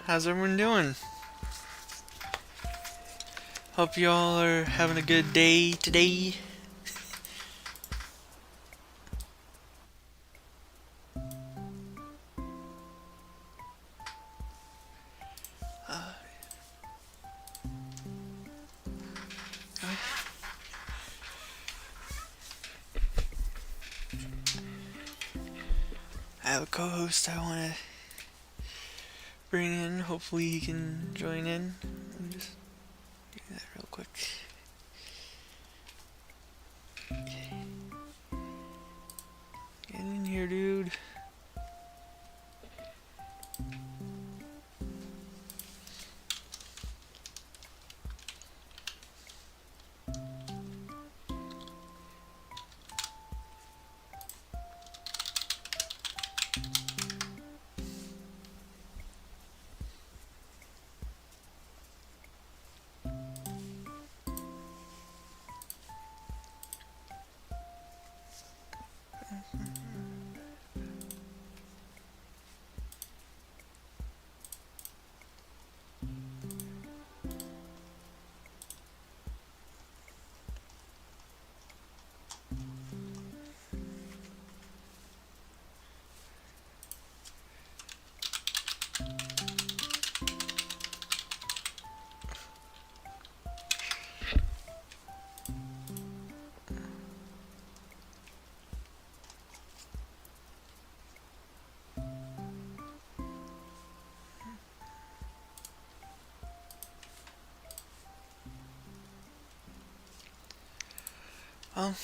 How's everyone doing? Hope you all are having a good day today. I have a co-host I want to bring in. Hopefully he can join in. Let me just do that real quick. Get in here, dude. Well,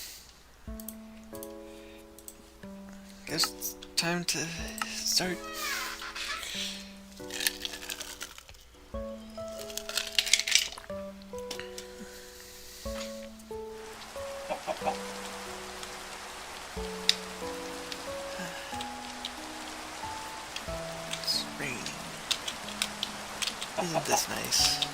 guess it's time to start. It's raining. Isn't this nice?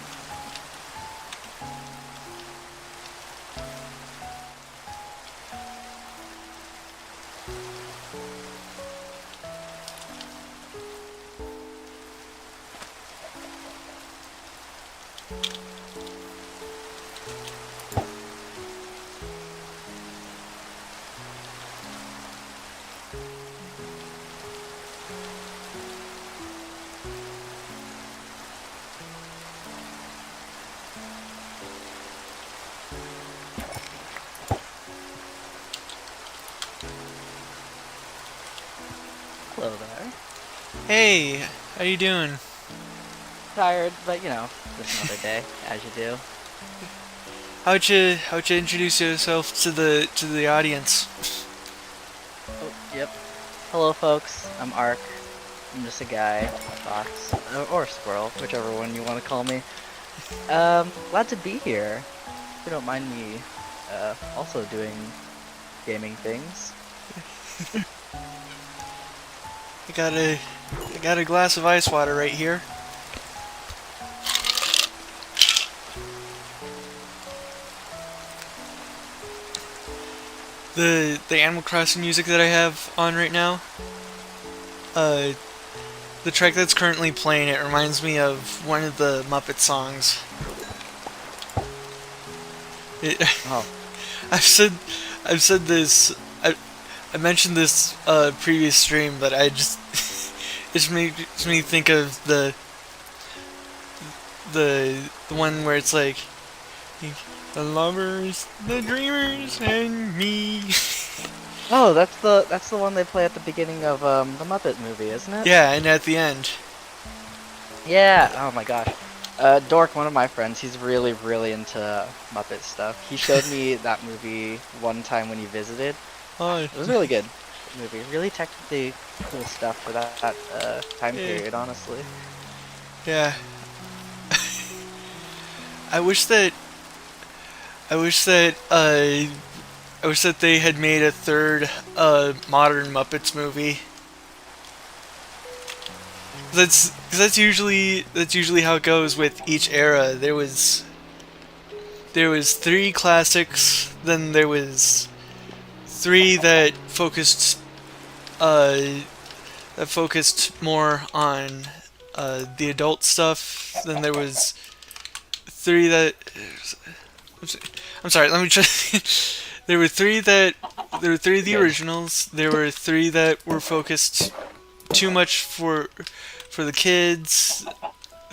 Hello there. Hey, how you doing? Tired, but just another day, as you do. How'd you introduce yourself to the audience? Oh, yep. Hello, folks. I'm Ark. I'm just a guy, fox, or squirrel, whichever one you want to call me. Glad to be here. If you don't mind me, also doing gaming things. I got a glass of ice water right here. The Animal Crossing music that I have on right now, the track that's currently playing, it reminds me of one of the Muppet songs. It, Oh, I've said I've said this. I mentioned this previous stream, but I just it makes me think of the one where it's like the lovers, the dreamers, and me. oh, that's the one they play at the beginning of the Muppet movie, isn't it? Yeah, and at the end. Yeah. Oh my gosh. Dork, one of my friends, he's really, really into Muppet stuff. He showed me that movie one time when he visited. Oh, It was a really good movie. Really technically cool stuff for that time yeah. period, honestly. Yeah. I wish that I wish that I wish that they had made a third modern Muppets movie. That's usually how it goes with each era. There was three classics, then there was three uh that focused more on the adult stuff. Then there was three that. I'm sorry. Let me try. There were three that. There were three of the Good. originals. There were three that were focused too much for the kids.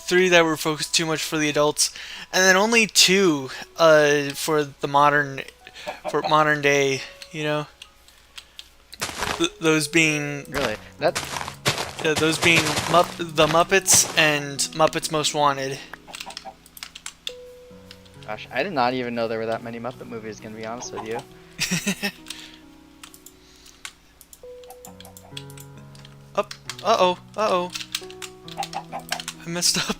Three that were focused too much for the adults, and then only two for the modern day. You know, those being Really? That those being the Muppets and Muppets Most Wanted. Gosh, I did not even know there were that many Muppet movies, gonna be honest with you. Up. Uh oh. I messed up.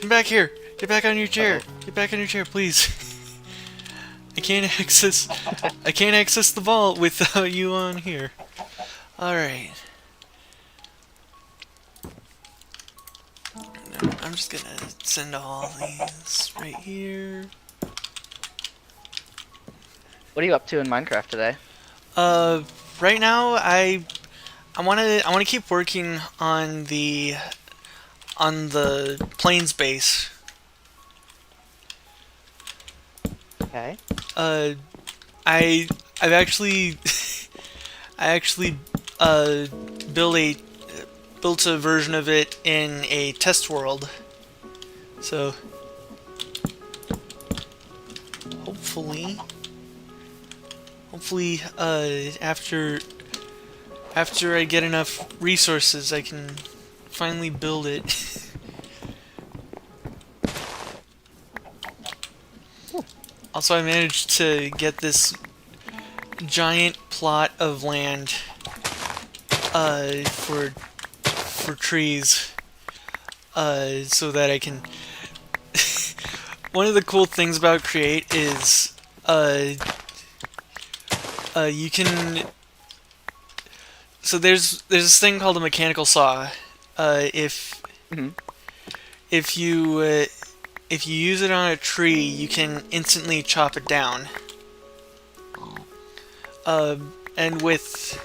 Get back here. Get back on your chair. Uh-oh. Get back on your chair, please. I can't access the vault without you on here. Alright. I'm just gonna send all these right here. What are you up to in Minecraft today? Right now I wanna keep working on the plains base. Okay. I've actually I actually built a version of it in a test world. So hopefully after I get enough resources I can finally build it. Also, I managed to get this giant plot of land for trees so that I can. One of the cool things about Create is you can. So there's this thing called a mechanical saw. If Mhm. if you if you use it on a tree, you can instantly chop it down. And with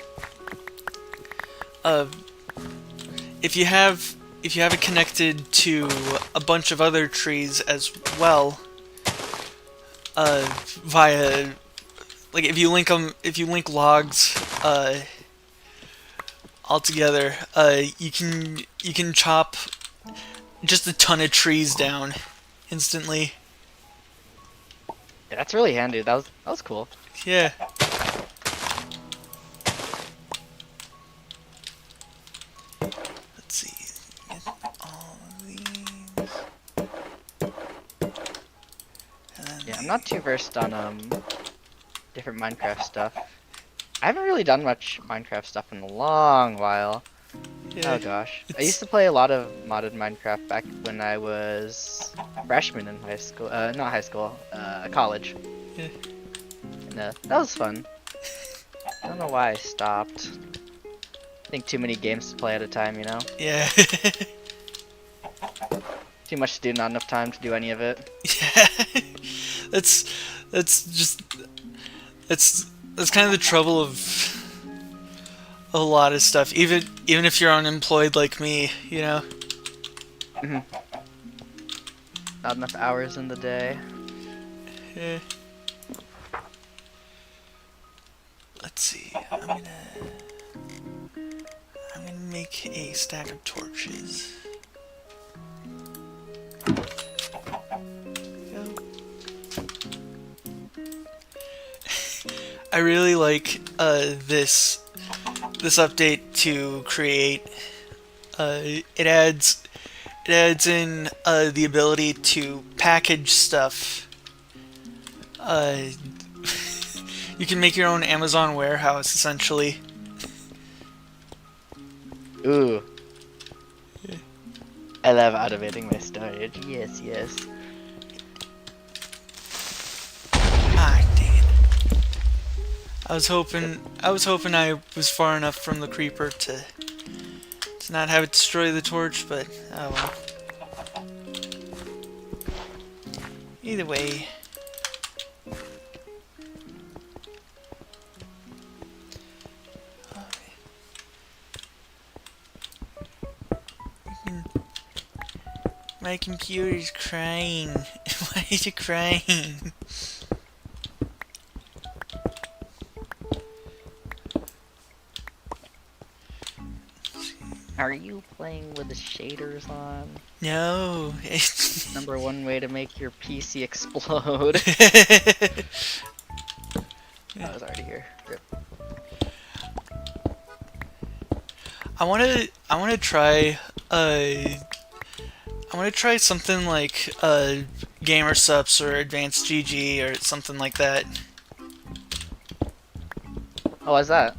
if you have it connected to a bunch of other trees as well, via like if you link logs all together, you can chop just a ton of trees down instantly. Yeah, that's really handy. That was cool. Yeah. Let's see. Get all these. And then Yeah, I'm not too versed on different Minecraft stuff. I haven't really done much Minecraft stuff in a long while. yeah, Oh gosh. I it's- used to play a lot of modded Minecraft back when I was a freshman in high school. Not high school, college. Yeah. And that was fun. I don't know why I stopped. I think too many games to play at a time, you know? Yeah. Too much to do, not enough time to do any of it. Yeah. That's just that's kind of the trouble of a lot of stuff. Even if you're unemployed like me, you know. hmm Not enough hours in the day. Yeah. Let's see. I'm gonna make a stack of torches. Go. I really like this update to Create. It adds in the ability to package stuff. You can make your own Amazon warehouse essentially. Ooh. I love automating my storage. Yes, yes. Ah, dang it. I was hoping I was far enough from the creeper to not have it destroy the torch, but oh well. Either way. You My computer's crying. Why is it crying? Are you playing with the shaders on? No. Number one way to make your PC explode. I was already here. Rip. I wanna try I wanna try something like Gamer Subs or Advanced GG or something like that. Oh, what's that?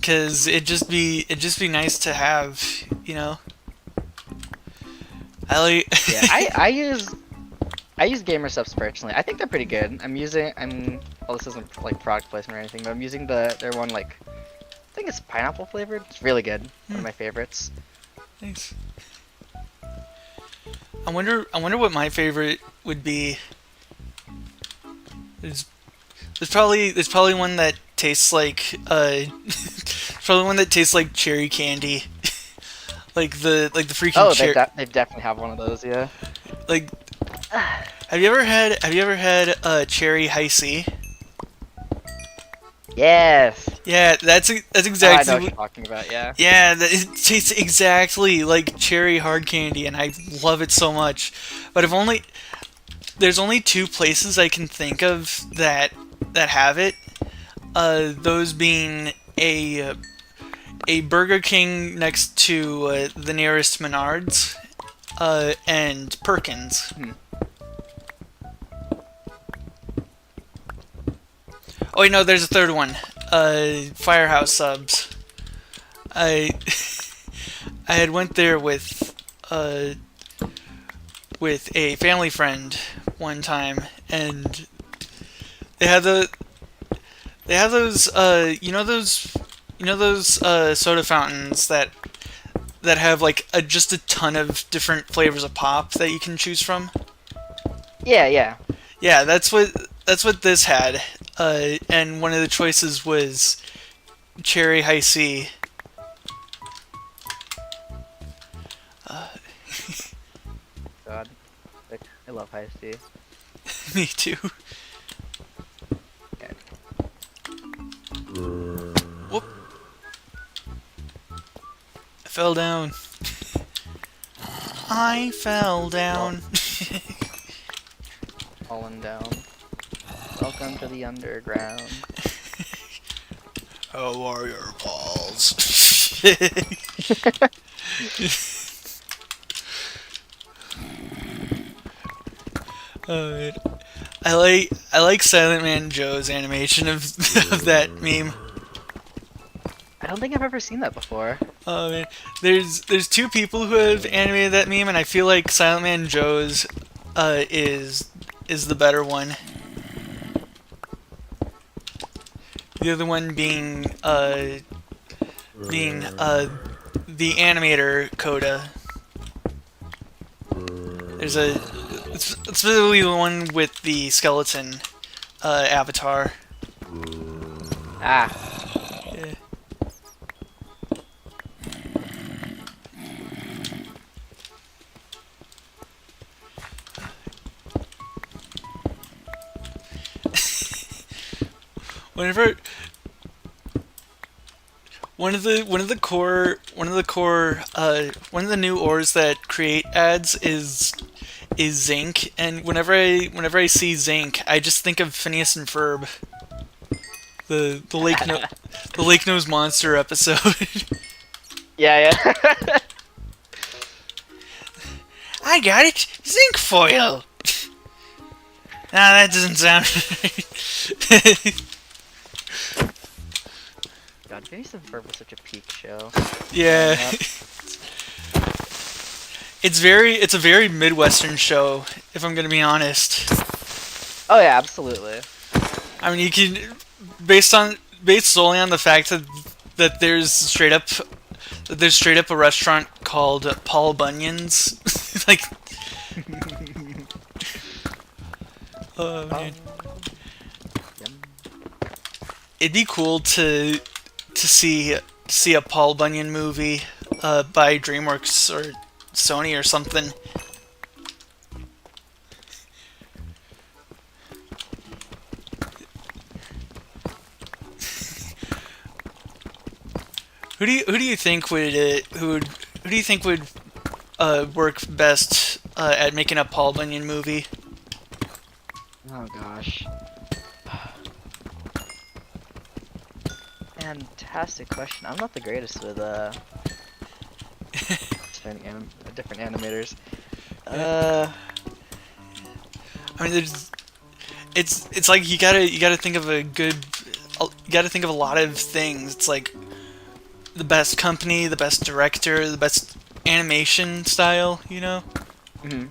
Cause it'd just be nice to have, you know. I like Yeah, I use gamer subs personally. I think they're pretty good. Well, this isn't like product placement or anything, but I'm using their one, like, I think it's pineapple flavored. It's really good. One of my favorites. Thanks. I wonder what my favorite would be. There's probably one that tastes like probably one that tastes like cherry candy. like the freaking Oh, they definitely have one of those, yeah. like have you ever had cherry high C? Yes. Yeah, that's Oh, I know exactly what you're talking about, yeah. yeah, it tastes exactly like cherry hard candy, and I love it so much. But there's only two places I can think of that have it. Those being a Burger King next to the nearest Menards, and Perkins. Oh wait, no, there's a third one. Firehouse Subs. I I had went there with a family friend one time, and they had those soda fountains that have like just a ton of different flavors of pop that you can choose from. Yeah, yeah. Yeah, that's what this had, and one of the choices was cherry high C. God. I love high C. Me too. Okay. Whoop! I fell down. I fell down. Falling down. Welcome to the underground. How are your balls? I like Silent Man Joe's animation of of that meme. I don't think I've ever seen that before. Oh man, there's two people who have animated that meme, and I feel like Silent Man Joe's is the better one. The other one being the animator Coda. There's it's specifically the one with the skeleton avatar. Ah. Yeah. Whenever one of the new ores that create ads is zinc, and whenever I see zinc, I just think of Phineas and Ferb, the Lake Nose Monster episode. Yeah, yeah. I got it, zinc foil. Nah, that doesn't sound right. God, Phineas and Ferb was such a peak show. Yeah. It's a very Midwestern show, if I'm gonna be honest. Oh yeah, absolutely. I mean, you can based solely on the fact that there's straight up a restaurant called Paul Bunyan's. Like, oh man, it'd be cool to see a Paul Bunyan movie. by DreamWorks or Sony or something. Who do you think would who do you think would work best at making a Paul Bunyan movie? Oh gosh. Fantastic question. I'm not the greatest with different animators. I mean, it's like you gotta think of you gotta think of a lot of things. It's like the best company, the best director, the best animation style. You know. Hmm.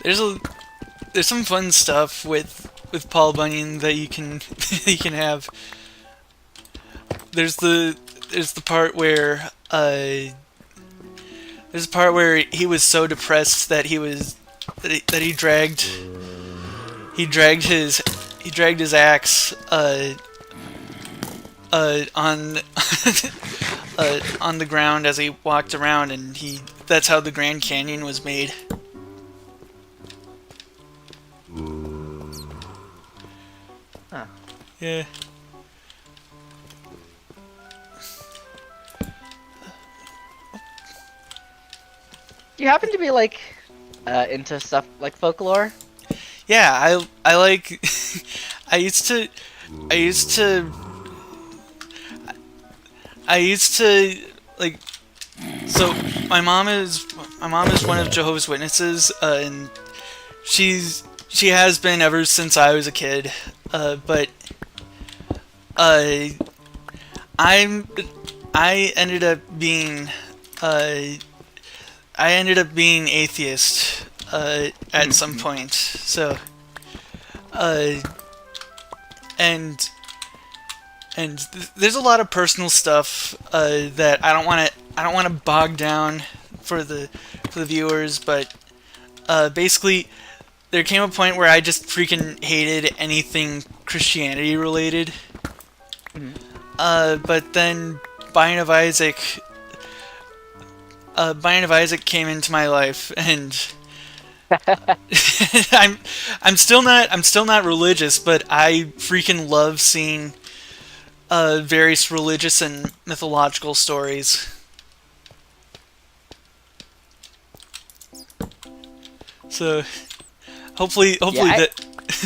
There's some fun stuff with Paul Bunyan that you can that you can have. There's the part where there's a part where he was so depressed that he dragged his axe on on the ground as he walked around, and that's how the Grand Canyon was made. Huh. Yeah. Do you happen to be like into stuff like folklore? Yeah, I like I used to I used to I used to like so my mom is one of Jehovah's Witnesses, and she has been ever since I was a kid, but uh, I'm I ended up being I ended up being atheist at some point. So, uh, and there's a lot of personal stuff that I don't want to bog down for the viewers, but basically there came a point where I just freaking hated anything Christianity related. Mhm. But then Bind of Isaac came into my life, and I'm still not religious, but I freaking love seeing various religious and mythological stories. So hopefully Yeah, that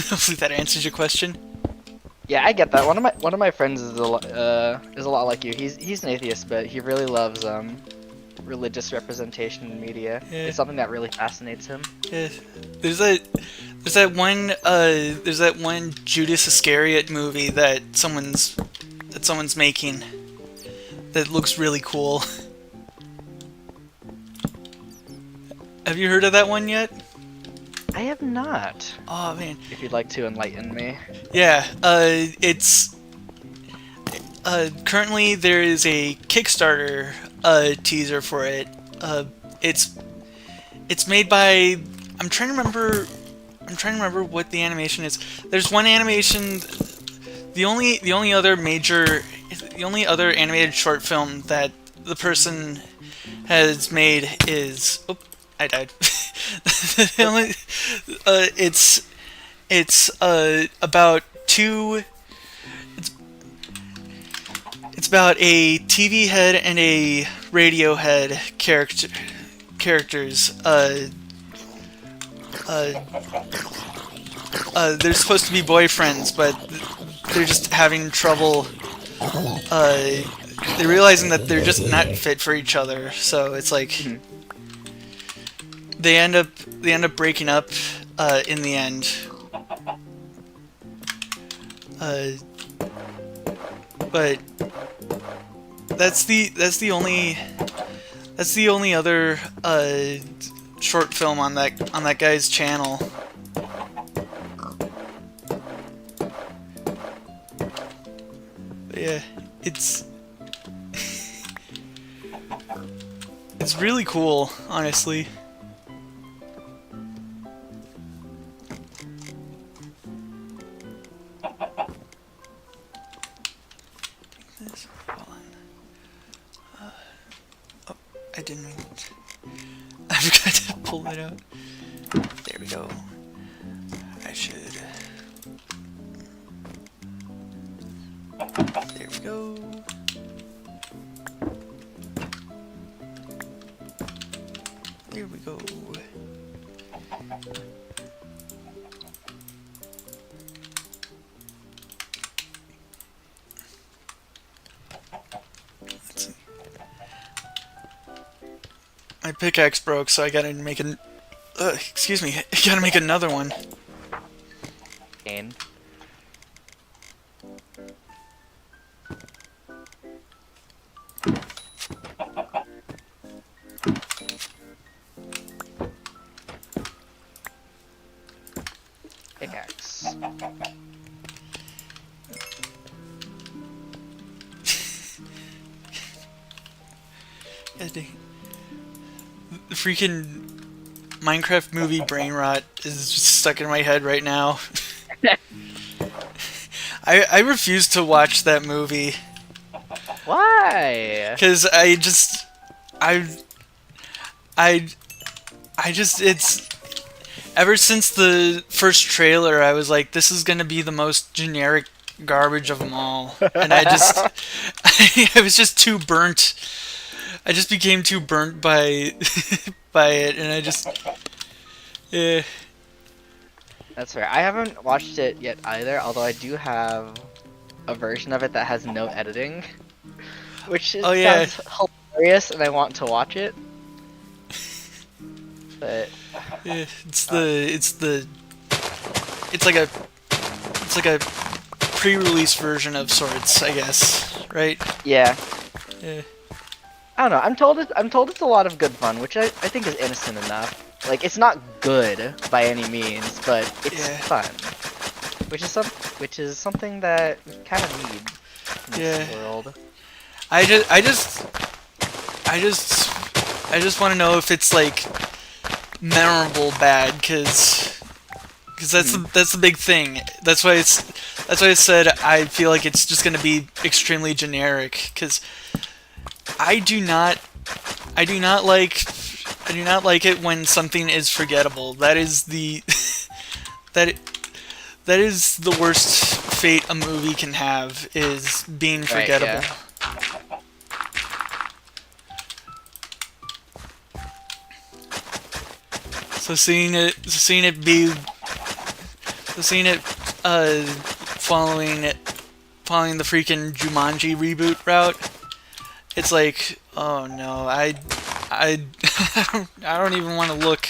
hopefully that answers your question. yeah, I get that. One of my friends is is a lot like you. He's an atheist, but he really loves religious representation in media. Yeah. It's something that really fascinates him. Yeah. There's that one Judas Iscariot movie that someone's making that looks really cool. Have you heard of that one yet? I have not. Oh man. If you'd like to enlighten me. Yeah, it's currently there is a Kickstarter teaser for it. It's made by I'm trying to remember what the animation is. There's one animation. The only other animated short film that the person has made is. Oh, I died. The only, it's about two. It's about a TV head and a radio head characters. They're supposed to be boyfriends, but they're just having trouble. They're realizing that they're just not fit for each other. So it's like they end up breaking up in the end. But that's the only other short film on that guy's channel. But yeah, it's really cool, honestly. Hold on. Oh, I didn't. I forgot to pull it out. There we go. I should. There we go. There we go. Let's see. My pickaxe broke, so I gotta make an. Excuse me. I gotta make another one. And pickaxe. God dang. The freaking Minecraft movie brain rot is just stuck in my head right now. I refuse to watch that movie Why? because I just it's ever since the first trailer I was like, this is gonna be the most generic garbage of them all, and I just I was just too burnt. I just became too burnt by by it, and I just yeah. That's fair. I haven't watched it yet either, although I do have a version of it that has no editing, which Oh, yeah. sounds hilarious, and I want to watch it. But Yeah, it's like a pre-release version of sorts, I guess, right? yeah, Yeah. I don't know. I'm told it's a lot of good fun, which I think is innocent enough. Like, it's not good by any means, but it's Yeah. fun, which is something that we kind of need in this Yeah. world. I just want to know if it's like memorable bad, because that's the big thing. That's why I said I feel like it's just gonna be extremely generic, because I do not like it when something is forgettable. That is the that is the worst fate a movie can have, is being Right, forgettable. yeah. So seeing it following the freaking Jumanji reboot route, it's like, oh no, I don't even want to look.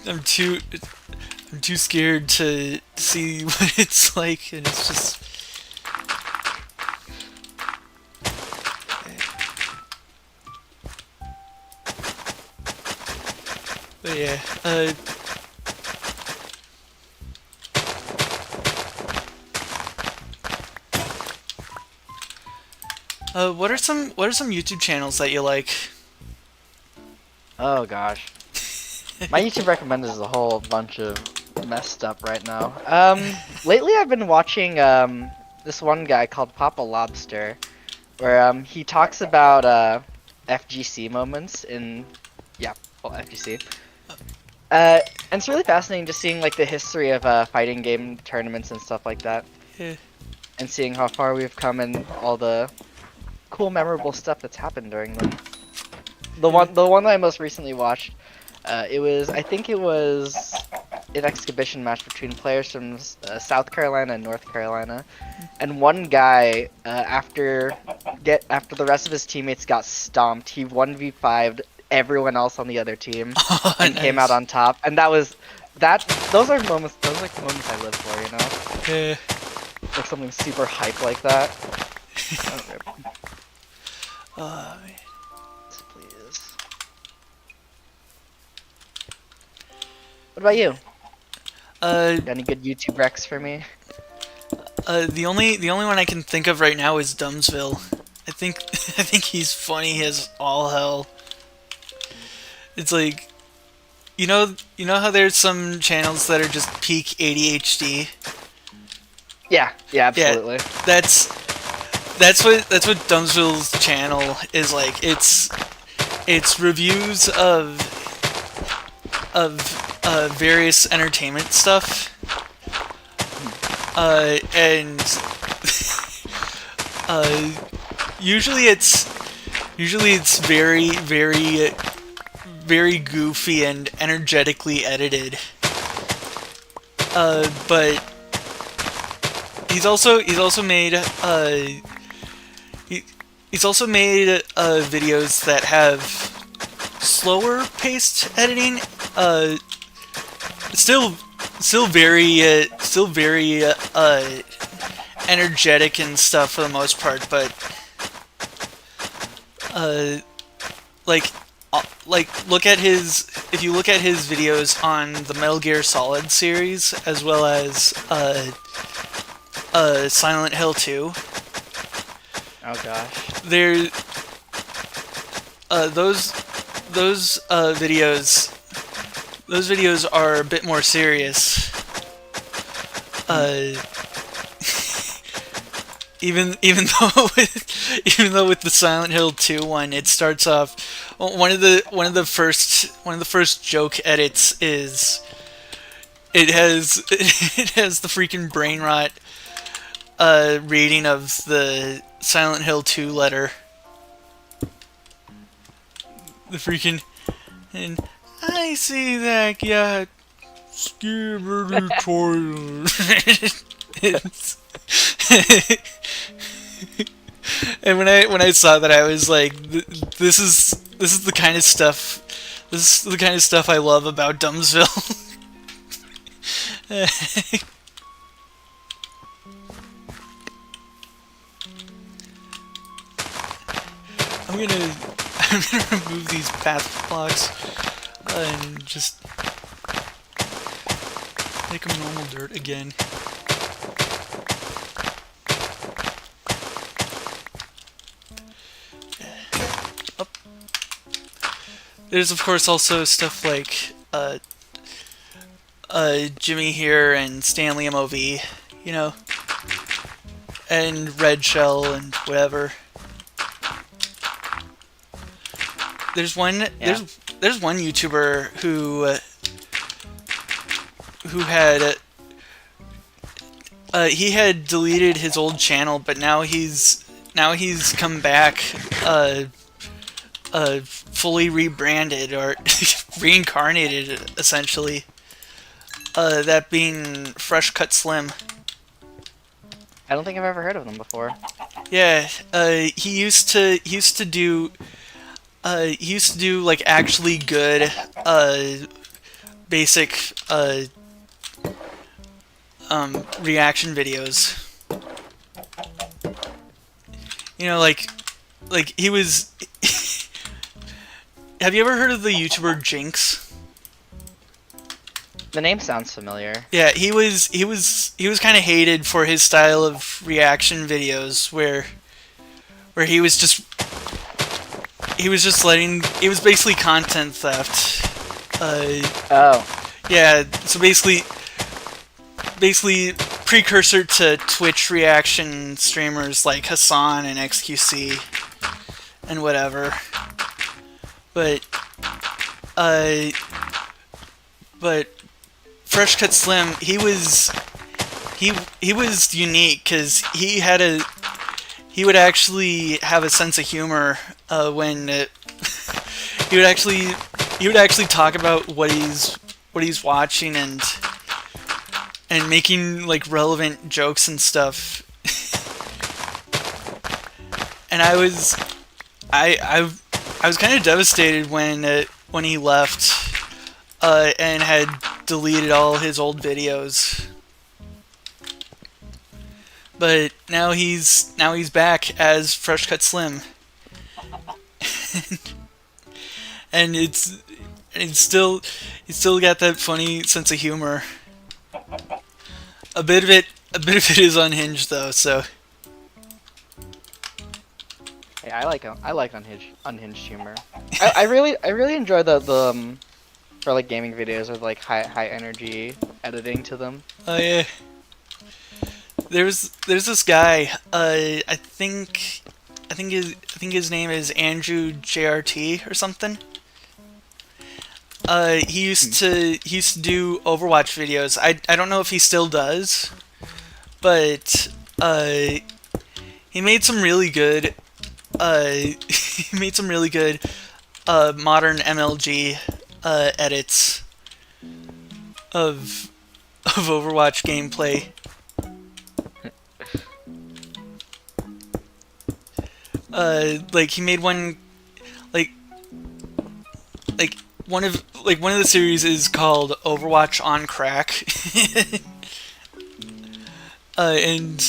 I'm too scared to see what it's like, and it's just. But yeah, what are some YouTube channels that you like? Oh gosh, my YouTube recommended is a whole bunch of messed up right now. Lately I've been watching this one guy called Papa Lobster, where he talks about FGC moments in FGC. And it's really fascinating just seeing like the history of fighting game tournaments and stuff like that, Yeah. and seeing how far we've come and all the cool, memorable stuff that's happened during them. The one that I most recently watched, I think it was an exhibition match between players from South Carolina and North Carolina, and one guy after the rest of his teammates got stomped, he 1v5'd everyone else on the other team and came out on top, and those are moments. Those are like the moments I live for, you know. Yeah. Like something super hype like that. Please. What about you? Got any good YouTube recs for me? The only one I can think of right now is Dumbsville. I think he's funny as all hell. It's like, you know how there's some channels that are just peak ADHD. Yeah, absolutely. That's that's what Dumbsville's channel is like. It's reviews of various entertainment stuff, and usually it's very goofy and energetically edited. But he's also made videos that have slower paced editing. Still very energetic and stuff for the most part, but uh, like look at his if you look at his videos on the Metal Gear Solid series as well as Silent Hill 2. Oh gosh. There, those videos are a bit more serious. Even though with the Silent Hill 2 one, it starts off one of the first joke edits is it has the freaking brain rot reading of the Silent Hill 2 letter. The freaking and I see that yeah skibberty toilet. And when I saw that, I was like, this is the kind of stuff. This is the kind of stuff I love about Dumbsville. I'm gonna remove these path blocks and just make them normal dirt again. Up. There's of course also stuff like Jimmy here and Stanley MOV, you know, and Red Shell and whatever. There's one there's one YouTuber who had he had deleted his old channel, but now he's come back fully rebranded or reincarnated essentially. That being Fresh Cut Slim. I don't think I've ever heard of them before. Yeah, he used to do like actually good basic reaction videos. You know, like he was. Have you ever heard of the YouTuber Jinx? The name sounds familiar. Yeah, he was kind of hated for his style of reaction videos, where he was basically content theft. Oh. Yeah, so basically precursor to Twitch reaction streamers like Hassan and XQC and whatever. But Fresh Cut Slim, he was unique because he would actually have a sense of humor when he would actually talk about what he's watching and making like relevant jokes and stuff. And I was kind of devastated when he left and had deleted all his old videos. But now he's back as Fresh Cut Slim. And it's still got that funny sense of humor. A bit of it is unhinged though, so Yeah, I like unhinged humor. I really enjoy the for like gaming videos with like high energy editing to them. oh yeah. there's this guy. I think his name is Andrew JRT or something. He used to do Overwatch videos. I don't know if he still does, but he made some really good he made some really good modern MLG edits of Overwatch gameplay. Like he made one, like one of the series is called Overwatch on Crack, and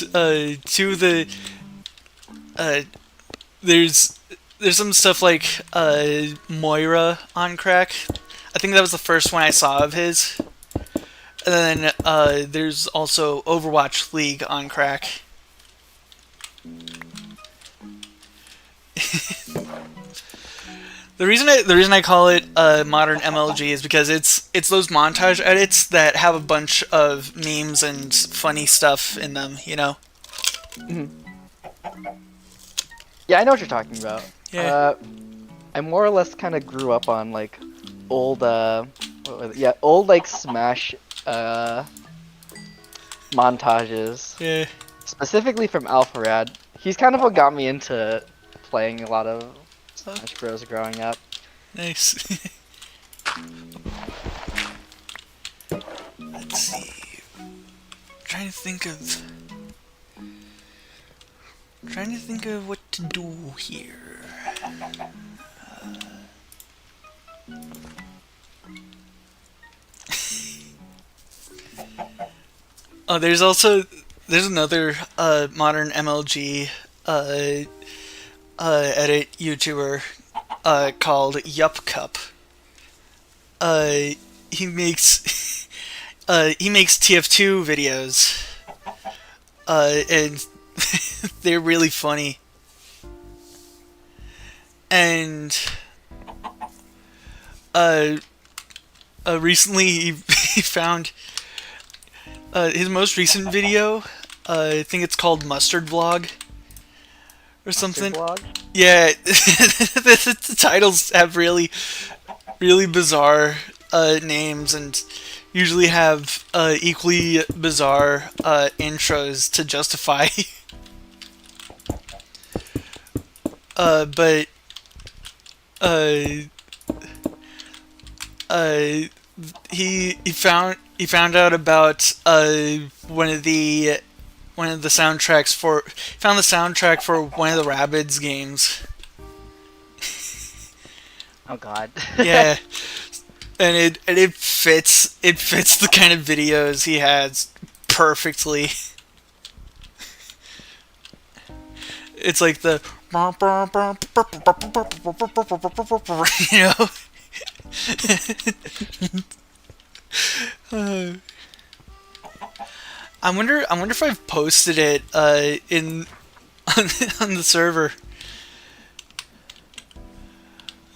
two of the there's some stuff like Moira on Crack. I think that was the first one I saw of his. And then there's also Overwatch League on Crack. The reason I call it modern MLG is because it's those montage edits that have a bunch of memes and funny stuff in them, you know. Mhm. Yeah, I know what you're talking about. Yeah. I more or less kind of grew up on like old old like Smash montages, Yeah. specifically from Alpharad. He's kind of what got me into playing a lot of Smash Bros. Growing up. Nice. Let's see. Trying to think of what to do here. Oh, there's another modern MLG edit YouTuber called Yup Cup. He makes he makes TF2 videos, and they're really funny. And recently he found his most recent video. I think it's called Mustard Vlog or something. Vlog? Yeah, the titles have really bizarre names and usually have equally bizarre intros to justify. But he found out about one of the soundtracks for found the soundtrack for one of the Rabbids games. Oh God. Yeah, and it fits the kind of videos he has perfectly. It's like the you know. I wonder if I've posted it in on the server.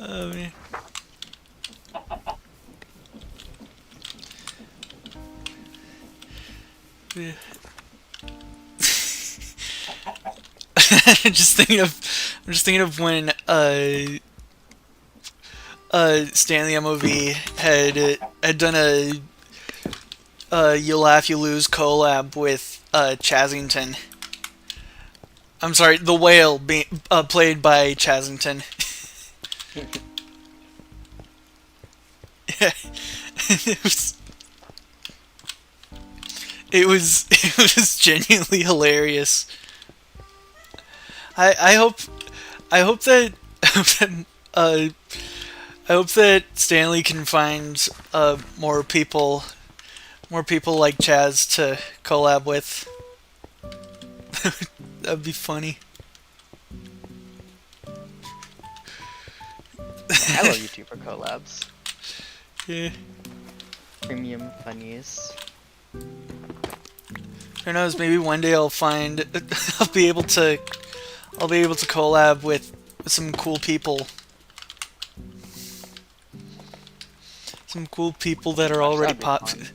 Oh man. Yeah. I'm just thinking of when Stanley MOV had done a You Laugh You Lose collab with Chazington. I'm sorry, the whale being played by Chazington. Yeah. It was genuinely hilarious. I hope that I hope that Stanley can find more people like Chaz to collab with. That'd be funny. I love YouTube for collabs. Yeah. Premium funnies. Who knows? Maybe one day I'll be able to collab with some cool people. Some cool people that are already That'd be fun.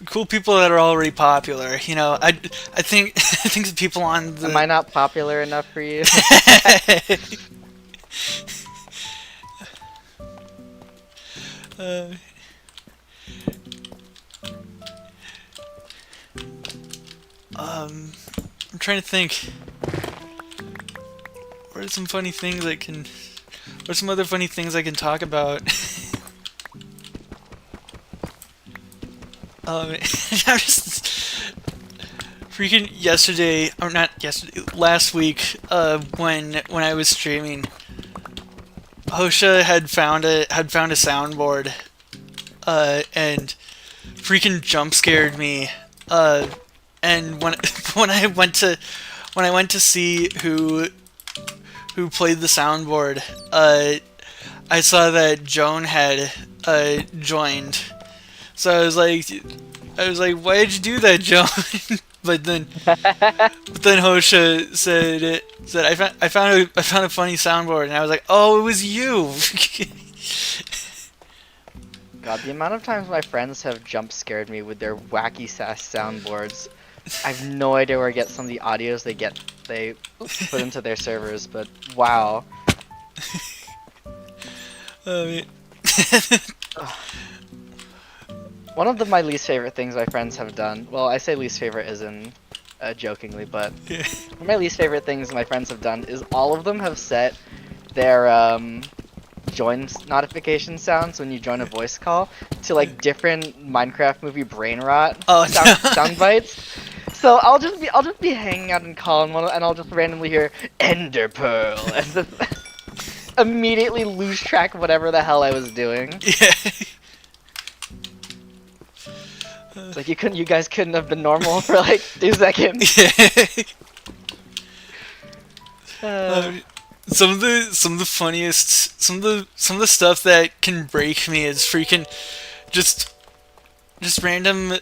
cool people that are already popular. You know, I think I think the people on Am I the not popular enough for you? uh, I'm trying to think. What are some funny things I can? What are some other funny things I can talk about? I'm just freaking yesterday, or not yesterday, last week. When I was streaming, Hosha had found a soundboard, and freaking jump scared me. And when when I went to see who played the soundboard, I saw that Joan had joined. So I was like, why did you do that, Joan? But then Hosha said I found a funny soundboard, and I was like, oh, it was you. God, the amount of times my friends have jump scared me with their wacky sass soundboards. I have no idea where to get some of the audios they put into their servers, but wow. I One of my least favorite things my friends have done, well, I say least favorite as in jokingly, but mean, one of my least favorite things my friends have done is all of them have set their join notification sounds when you join a voice call to like different Minecraft movie brain rot Oh, sound bites. So I'll just be hanging out in call and I'll just randomly hear Ender Pearl and just immediately lose track of whatever the hell I was doing. yeah. It's like you guys couldn't have been normal for like 2 seconds. Yeah. Some of the funniest some of the stuff that can break me is freaking just random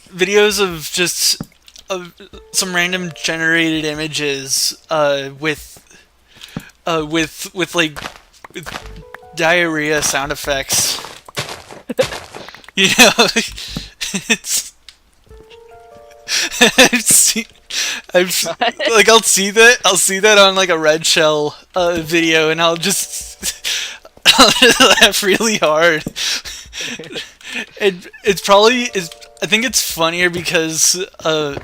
videos of just of some random generated images with like with diarrhea sound effects. You know, it's I've seen I've like I'll see that on like a red shell video, and I'll just laugh really hard. It's probably is I think it's funnier because of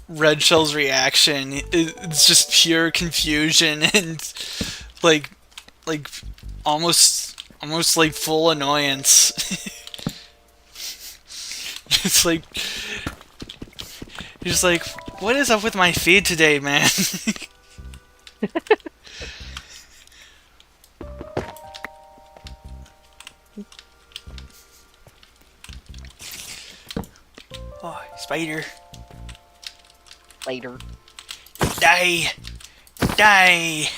red shell's reaction. It's just pure confusion and like like almost like full annoyance. It's like you're just like, what is up with my feed today, man? Oh, spider. Later. Die. Die.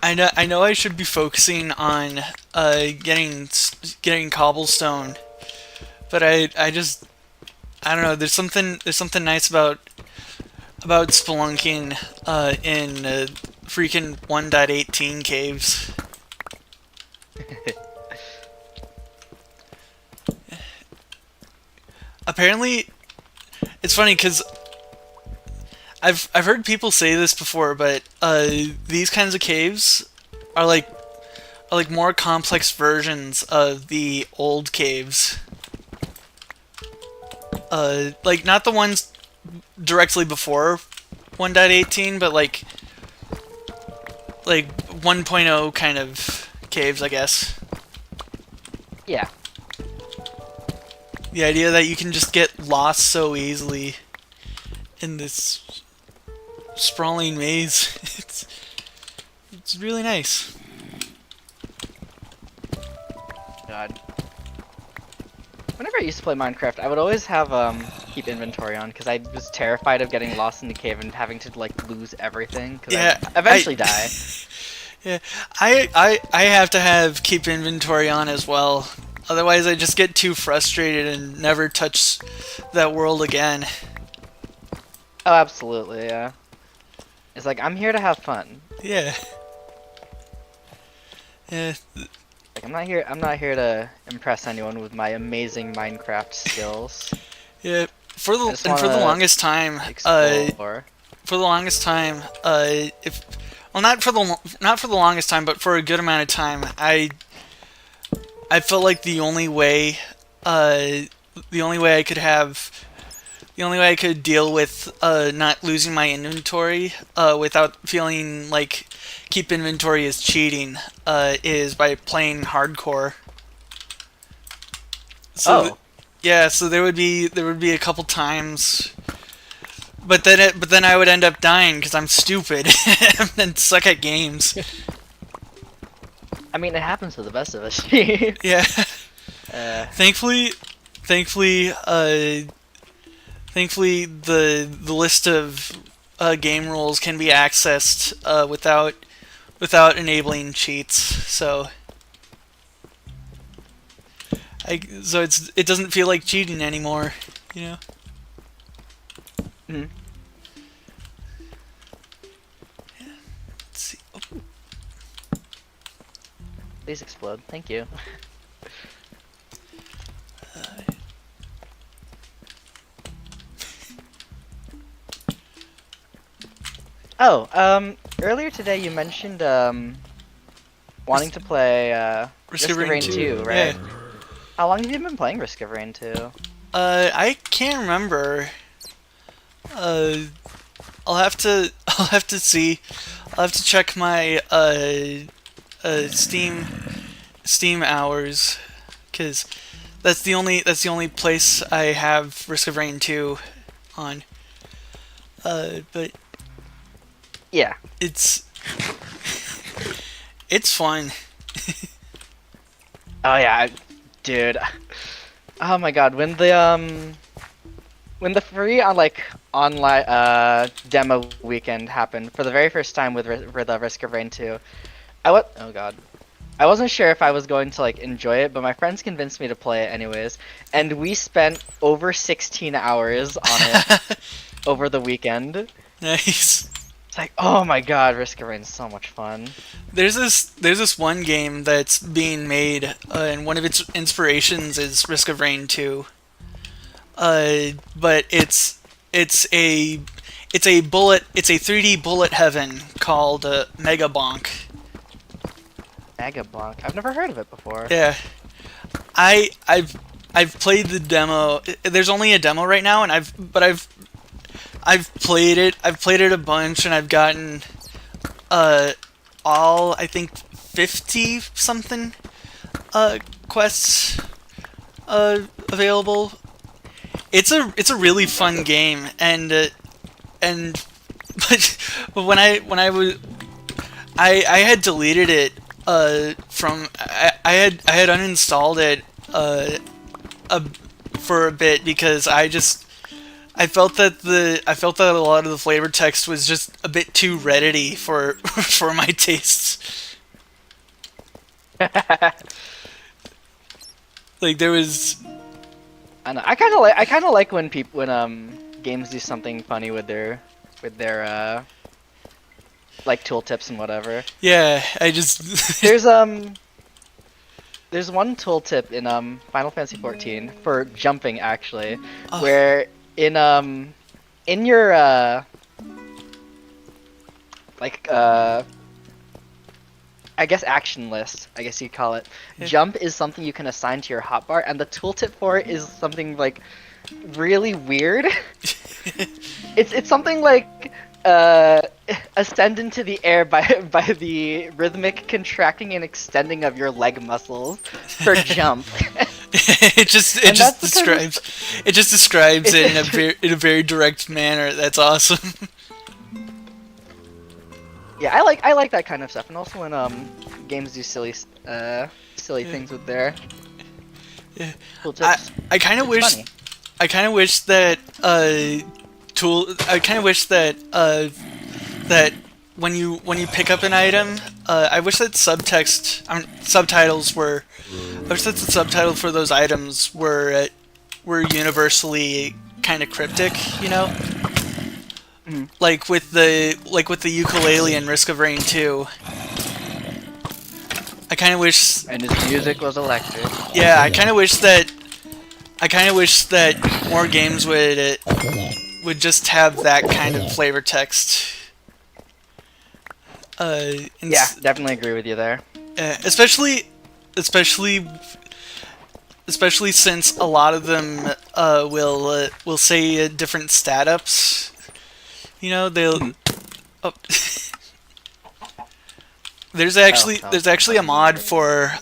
I know I should be focusing on getting cobblestone, but I just I don't know. There's something nice about spelunking in freaking 1.18 caves. Apparently, it's funny because I've heard people say this before, but these kinds of caves are like more complex versions of the old caves. Like not the ones directly before 1.18, but like 1.0 kind of caves, I guess. Yeah. The idea that you can just get lost so easily in this sprawling maze, it's really nice. God. Whenever I used to play Minecraft, I would always have keep inventory on because I was terrified of getting lost in the cave and having to like lose everything. Cause Yeah, I'd eventually die. Yeah, I have to have keep inventory on as well. Otherwise, I just get too frustrated and never touch that world again. Oh, absolutely, yeah. It's like I'm here to have fun. Yeah. Yeah. Like I'm not here to impress anyone with my amazing Minecraft skills. Yeah. I just For the wanna longest time, explore. if well, not for the longest time, but for a good amount of time, I felt like uh, the only way I could have, the only way I could deal with not losing my inventory without feeling like keep inventory is cheating is by playing hardcore. So Oh, yeah, so there would be a couple times, but then I would end up dying because I'm stupid and suck at games. I mean it happens to the best of us. Yeah. uh, Thankfully, thankfully, thankfully, the list of game rules can be accessed without enabling cheats. So it doesn't feel like cheating anymore. You know. mhm. Let's see. Oh, Please explode. Thank you. Oh, earlier today you mentioned wanting to play Risk Risk of of Rain Rain 2, 2, right? yeah. How long have you been playing Risk of Rain 2? I can't remember. Uh, I'll have to see. I'll have to check my Steam hours, because that's the only place I have Risk of Rain 2 on. But Yeah. it's it's fun. Oh yeah, dude. Oh my god, when the free on like online demo weekend happened for the very first time with Risk of Rain 2, oh god. I wasn't sure if I was going to like enjoy it, but my friends convinced me to play it anyways, and we spent over 16 hours on it over the weekend. Nice. It's like, oh my god, Risk of Rain is so much fun. There's this one game that's being made, and one of its inspirations is Risk of Rain 2. But it's a 3D bullet heaven called Mega Bonk. Mega Block. I've never heard of it before. Yeah, I've played the demo. There's only a demo right now, and I've played it. I've played it a bunch, and I've gotten uh all I think 50 something quests available. It's a really fun game, and but when I was I had deleted it from I had uninstalled it a, for a bit because I felt that a lot of the flavor text was just a bit too Reddity for for my tastes. Like there was I know. I kind of like when games do something funny with their like tooltips and whatever. yeah, I just There's there's one tooltip in Final Fantasy 14 for jumping actually, Oh. where in your like I guess action list, I guess you call it. Yeah. Jump is something you can assign to your hotbar, and the tooltip for it is something like really weird. It's something like ascend into the air by the rhythmic contracting and extending of your leg muscles for jump. And that's because it just describes it it's- in a very direct manner. That's awesome. Yeah, I like that kind of stuff, and also when games do silly things with their Yeah. tooltips. I kind of wish Funny. I kind of wish that I kind of wish that that when you pick up an item, I wish that subtitles were. I wish that the subtitle for those items were universally kind of cryptic, you know. Mhm. like with the ukulele and Risk of Rain 2. I kind of wish, And his music was electric. yeah, I kind of wish that more games would just have that kind of flavor text. Yeah, definitely agree with you there. Especially, especially, especially since a lot of them will say different stat ups. You know, they'll. Mhm. Oh. There's Oh, actually no. there's actually a mod for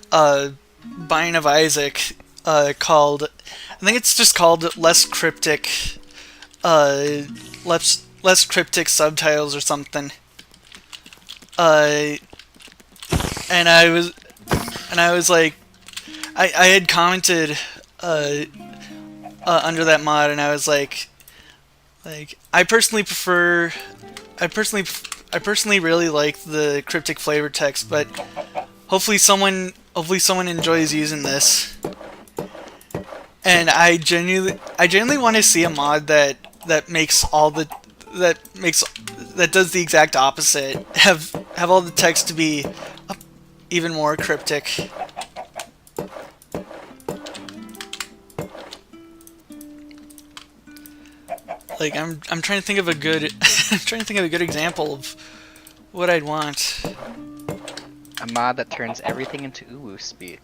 Binding of Isaac called, I think it's just called uh less cryptic subtitles or something. Uh, and I was like, I had commented under that mod, and I was like I personally I personally really like the cryptic flavor text, but hopefully someone enjoys using this. And I genuinely want to see a mod that makes all the that makes that does the exact opposite. Have all the text to be even more cryptic. Like I'm trying to think of a good I'm trying to think of a good example of what I'd want. A mod that turns everything into uwu speak.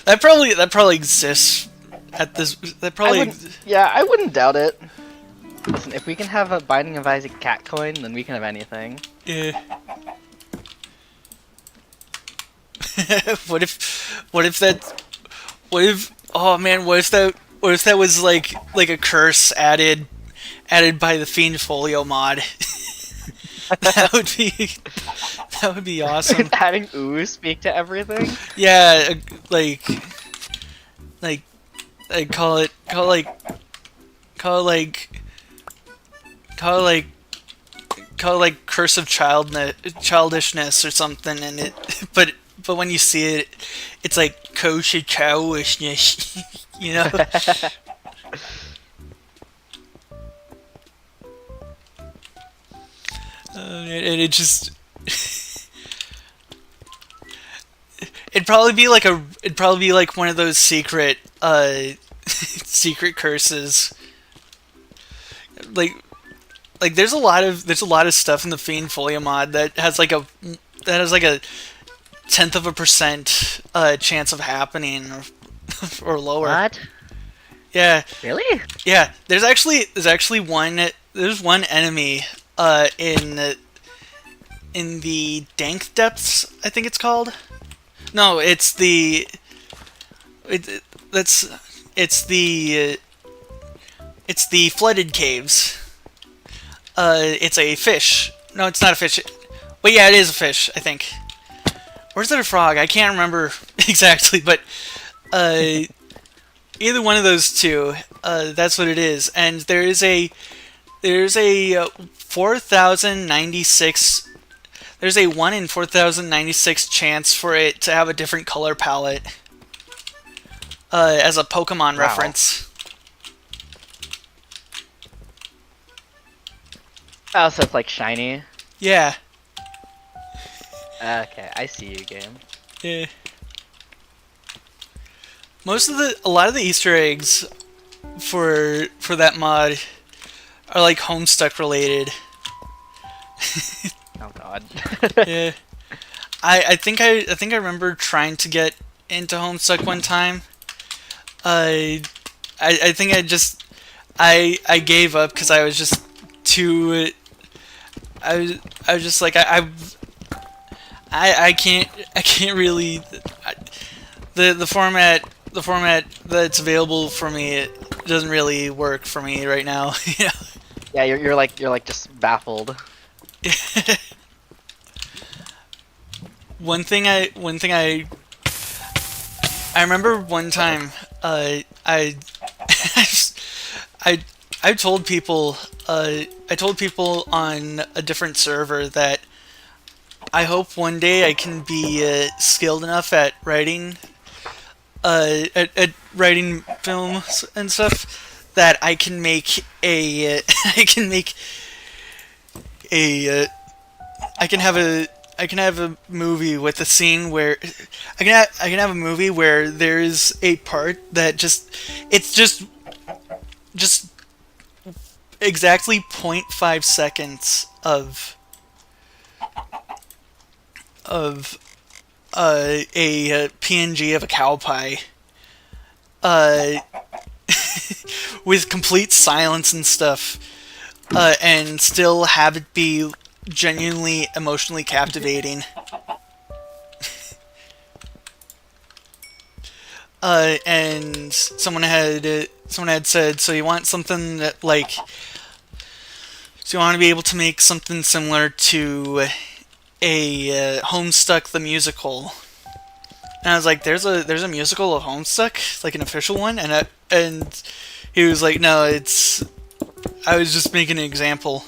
That probably exists at this. That probably. I wouldn't doubt it. Listen, if we can have a Binding of Isaac cat coin, then we can have anything. Yeah. What if that? What if? Oh man, what if that was like a curse added by the Fiend Folio mod? that would be that would be awesome. Adding uwu speak to everything? Yeah, like like call it like call it like call it like curse of childishness or something, and it but when you see it, it's like kosher chowishness, you know. And it just it'd probably be like one of those secret secret curses. Like there's a lot of stuff in the Fiend Folio mod that has like a tenth of a percent chance of happening or lower. What? Yeah, Really? yeah. There's one enemy in the Dank Depths, I think it's called. No, it's the it, that's it's the Flooded Caves. It's a fish. No, it's not a fish. But yeah, it is a fish, I think. Or is it a frog? I can't remember exactly, but either one of those two, that's what it is. And there's a 4096 there's a 1 in 4096 chance for it to have a different color palette as a Pokemon Wow. reference. Oh, so it's like shiny? Yeah. Okay, I see you, game. Yeah. A lot of the Easter eggs for that mod are like Homestuck related. Oh god. Yeah. I think I remember trying to get into Homestuck one time. I think I gave up because I was just too I was just like I can't really the format that's available for me, it doesn't really work for me right now. You know? Yeah, you're like just baffled. One thing I remember one time I I told people on a different server that I hope one day I can be skilled enough at writing films and stuff that I can make a I can make a I can have a movie with a scene where I can have a movie where there's a part that it's just exactly 0.5 seconds of a PNG of a cow pie uh, with complete silence and stuff, and still have it be genuinely emotionally captivating. And someone had said, so you want something that like, so you want to be able to make something similar to a Homestuck the musical. And I was like, there's a musical of Homestuck, like an official one, and he was like, no, I was just making an example.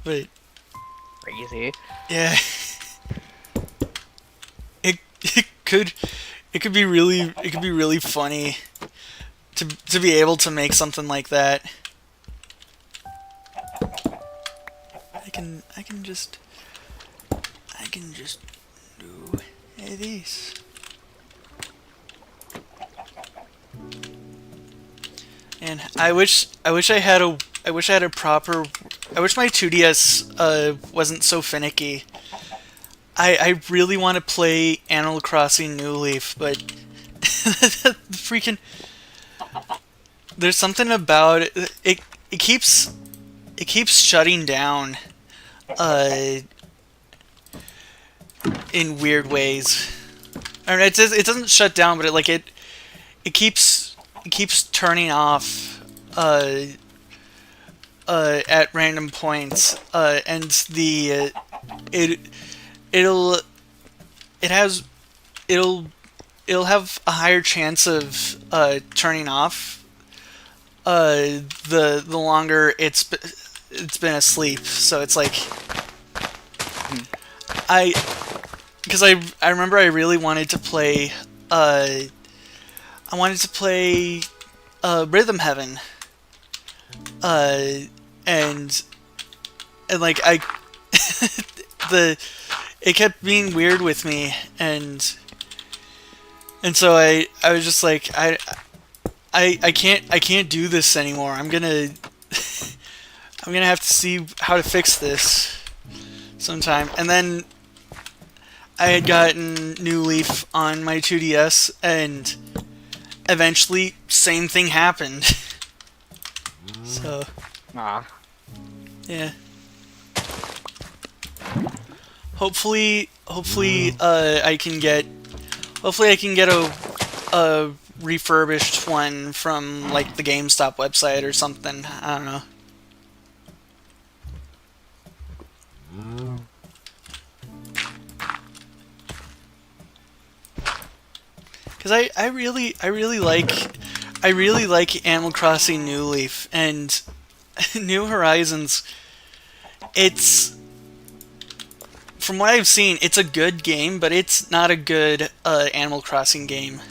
But Crazy. yeah, it could be really funny to be able to make something like that. I can just do this. And I wish I had a proper. I wish my 2DS wasn't so finicky. I really want to play Animal Crossing New Leaf, but the freaking there's something about it. It keeps shutting down in weird ways. I mean, it doesn't shut down, but it keeps turning off at random points, and it it'll it has it'll have a higher chance of turning off the longer it's been asleep. So it's like I because I remember I really wanted to play Rhythm Heaven, and like it kept being weird with me, and so I was just like I can't do this anymore. I'm gonna have to see how to fix this sometime. And then I had gotten New Leaf on my 2DS, and eventually same thing happened. So yeah. Hopefully I can get a refurbished one from like the GameStop website or something. I don't know. Because I really like Animal Crossing New Leaf and New Horizons. It's, from what I've seen, it's a good game, but it's not a good Animal Crossing game.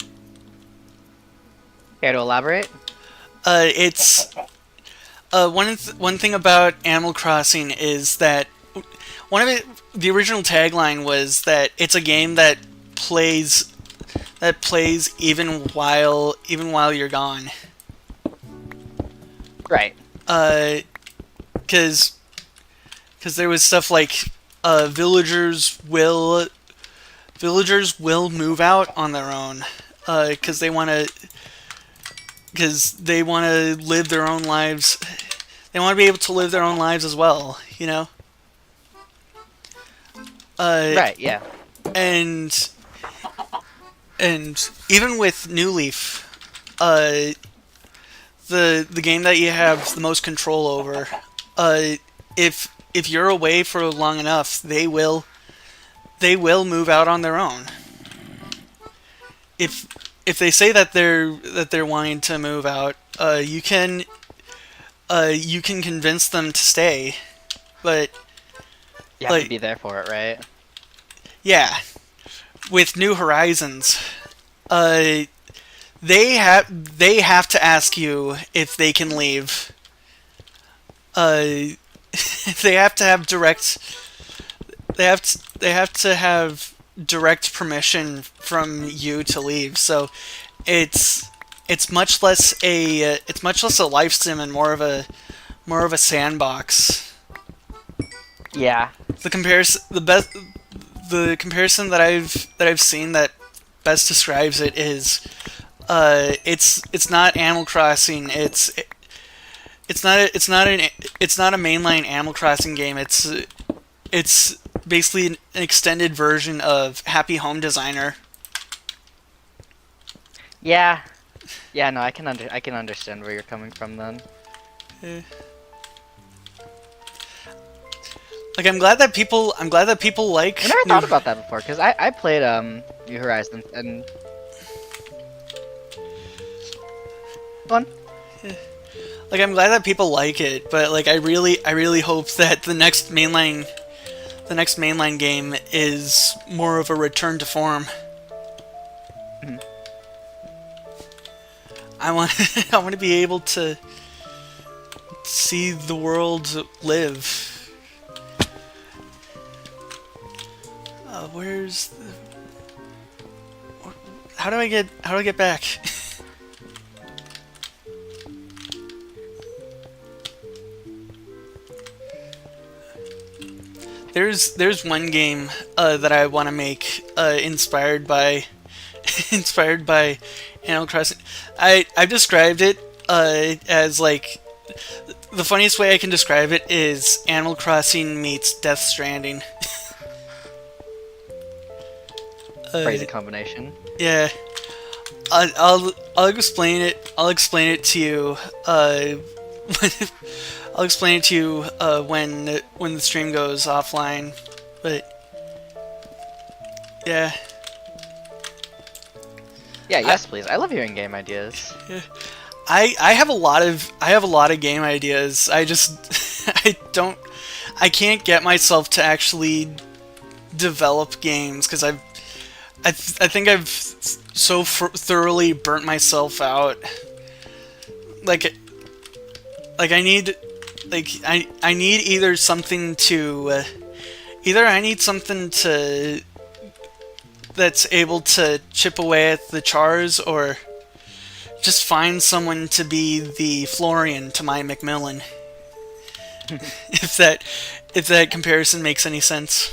Care to elaborate? It's one thing about Animal Crossing is that the original tagline was that it's a game that plays even while you're gone. Right. Because there was stuff like villagers will move out on their own because they want to live their own lives. They want to be able to live their own lives as well, you know. Right. Yeah. And even with New Leaf, the game that you have the most control over, if you're away for long enough, they will move out on their own. If they say that they're wanting to move out, you can convince them to stay, but you have to be there for it, right? Yeah. With New Horizons, they have to ask you if they can leave. Uh, they have to have direct. They have to have direct permission from you to leave. So it's it's much less a life sim and more of a sandbox. Yeah. The comparison that I've seen that best describes it is it's not Animal Crossing. It's not a mainline Animal Crossing game. It's basically an extended version of Happy Home Designer. Yeah. Yeah, no, I can understand where you're coming from then. Eh. Like I'm glad that people like I never new. thought about that before, because I played New Horizons and fun. Like I'm glad that people like it, but like I really hope that the next mainline game is more of a return to form. Mhm. I want I want to be able to see the world live. Where's the, how do I get back? There's one game that I want to make inspired by inspired by Animal Crossing. I've described it as like the funniest way I can describe it is Animal Crossing meets Death Stranding. Crazy combination. Yeah, I'll explain it. I'll explain it to you. I'll explain it to you when the stream goes offline. But yeah, Yeah, yes, please. I love hearing game ideas. I have a lot of game ideas. I just I can't get myself to actually develop games because I think I've so thoroughly burnt myself out. Like I need I need either I need something to that's able to chip away at the chars, or just find someone to be the Florian to my Macmillan. if that comparison makes any sense.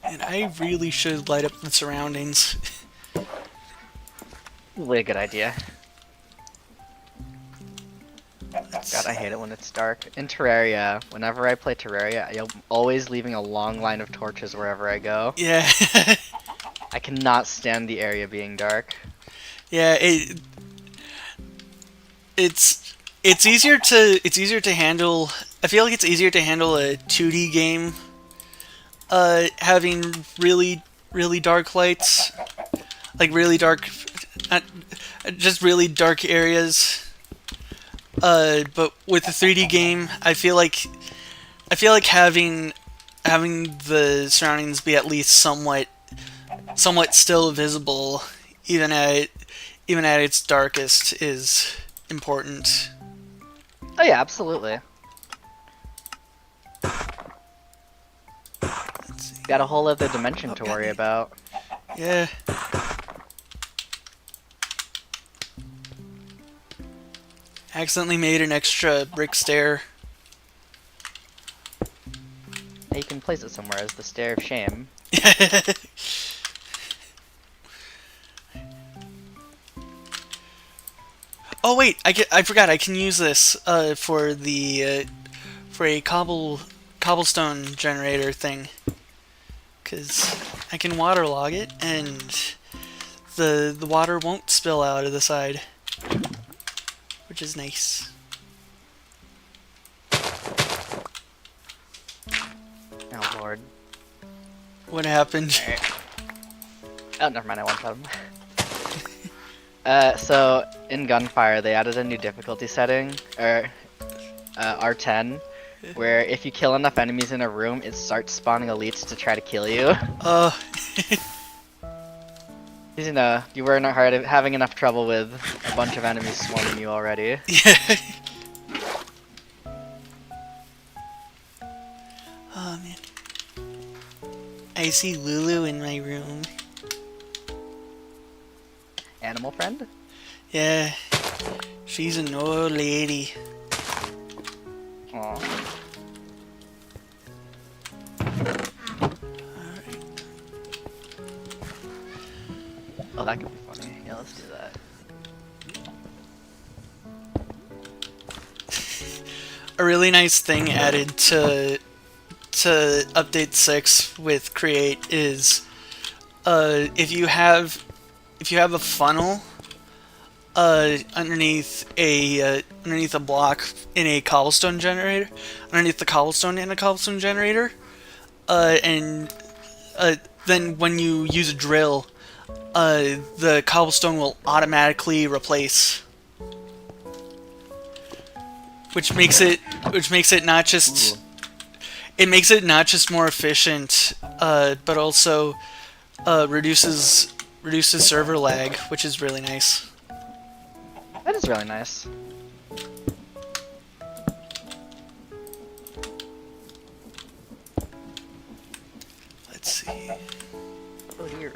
And I really should light up the surroundings. Really a good idea. God, I hate it when it's dark. In Terraria, whenever I play Terraria, I'm always leaving a long line of torches wherever I go. Yeah. I cannot stand the area being dark. Yeah, it's easier to handle. I feel like it's easier to handle a 2D game having really dark lights, like really dark, not, just really dark areas. But with a 3D game, I feel like having the surroundings be at least somewhat still visible, even at its darkest, is important. Oh yeah, absolutely. Let's see. Got a whole other dimension to worry Okay. about. Yeah. Accidentally made an extra brick stair. Now you can place it somewhere as the stair of shame. Oh wait, I forgot I can use this for a cobblestone generator thing, because I can waterlog it and the water won't spill out of the side, which is nice. Oh lord. What happened? Alright. Oh, never mind, I one-shot him. So, in Gunfire, they added a new difficulty setting, or R10, where if you kill enough enemies in a room, it starts spawning elites to try to kill you. You know, you weren't having enough trouble with a bunch of enemies swarming you already. Yeah. Oh man. I see Lulu in my room. Animal friend? Yeah. She's an old lady. Aw. Oh, that could be funny. Yeah, let's do that. A really nice thing added to update 6 with create is if you have a funnel underneath a block in a cobblestone generator, underneath the cobblestone in a cobblestone generator, and then when you use a drill, the cobblestone will automatically replace, which makes it not just more efficient, but also reduces server lag, which is really nice. That is really nice. Let's see. Oh dear.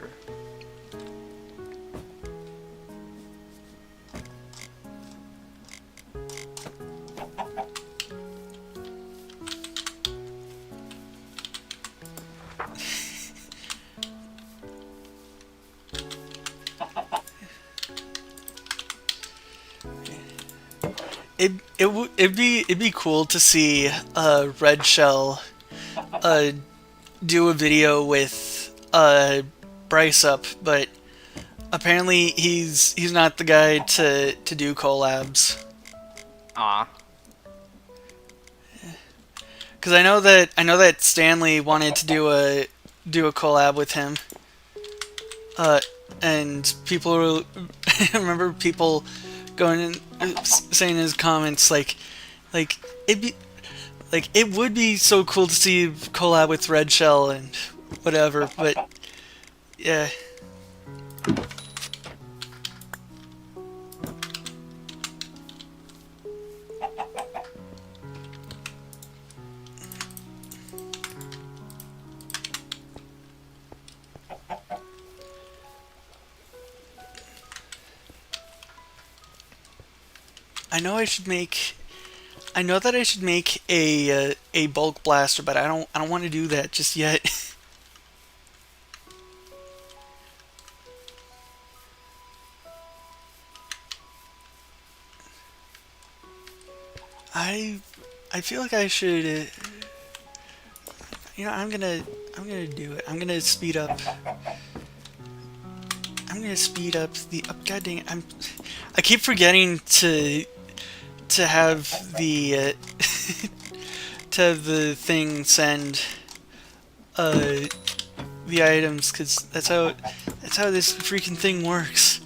It'd be cool to see Red Shell do a video with Bryce up, but apparently he's not the guy to do collabs. Aw. Because I know that Stanley wanted to do a collab with him, and people I remember people going and saying in his comments like it would be so cool to see collab with Red Shell and whatever, but yeah. I know that I should make a bulk blaster, but I don't want to do that just yet. I feel like I should I'm gonna do it. I'm gonna speed up the god dang it, I keep forgetting to have the to have the thing send the items, because that's how this freaking thing works.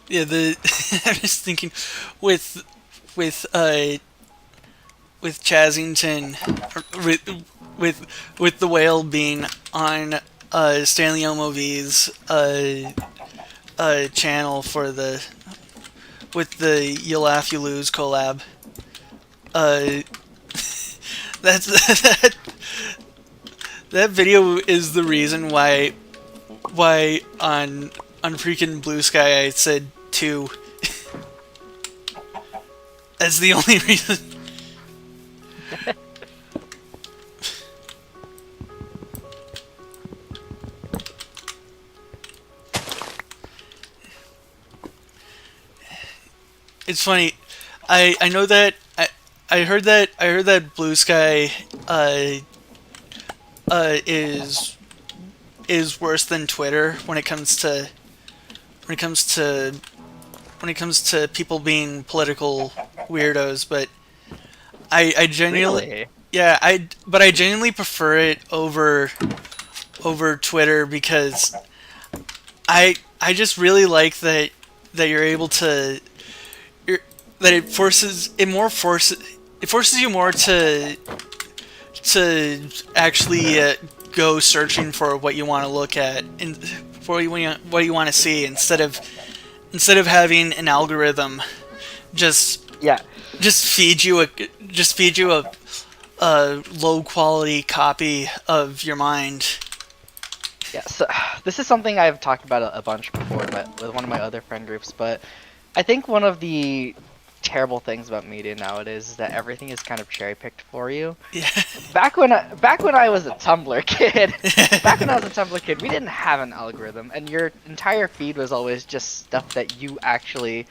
Yeah, I'm just thinking with Chazington, with the whale being on Stanley Omov's channel for with the You Laugh You Lose collab. That's that video is the reason why on freaking Blue Sky I said 2. That's the only reason. it's funny. I know that I heard that Blue Sky uh is worse than Twitter when it comes to when it comes to when it comes to people being political weirdos, but I genuinely Really? yeah, I genuinely prefer it over Twitter because I just really like that you're able to you're, that it forces you more to actually go searching for what you want to look at and for what you want to see instead of having an algorithm just Yeah. just feed you a low quality copy of your mind. Yeah, so this is something I've talked about a bunch before, but with one of my other friend groups. But I think one of the terrible things about media nowadays is that everything is kind of cherry picked for you. Yeah. Back when I was a Tumblr kid, back when I was a Tumblr kid, we didn't have an algorithm, and your entire feed was always just stuff that you actually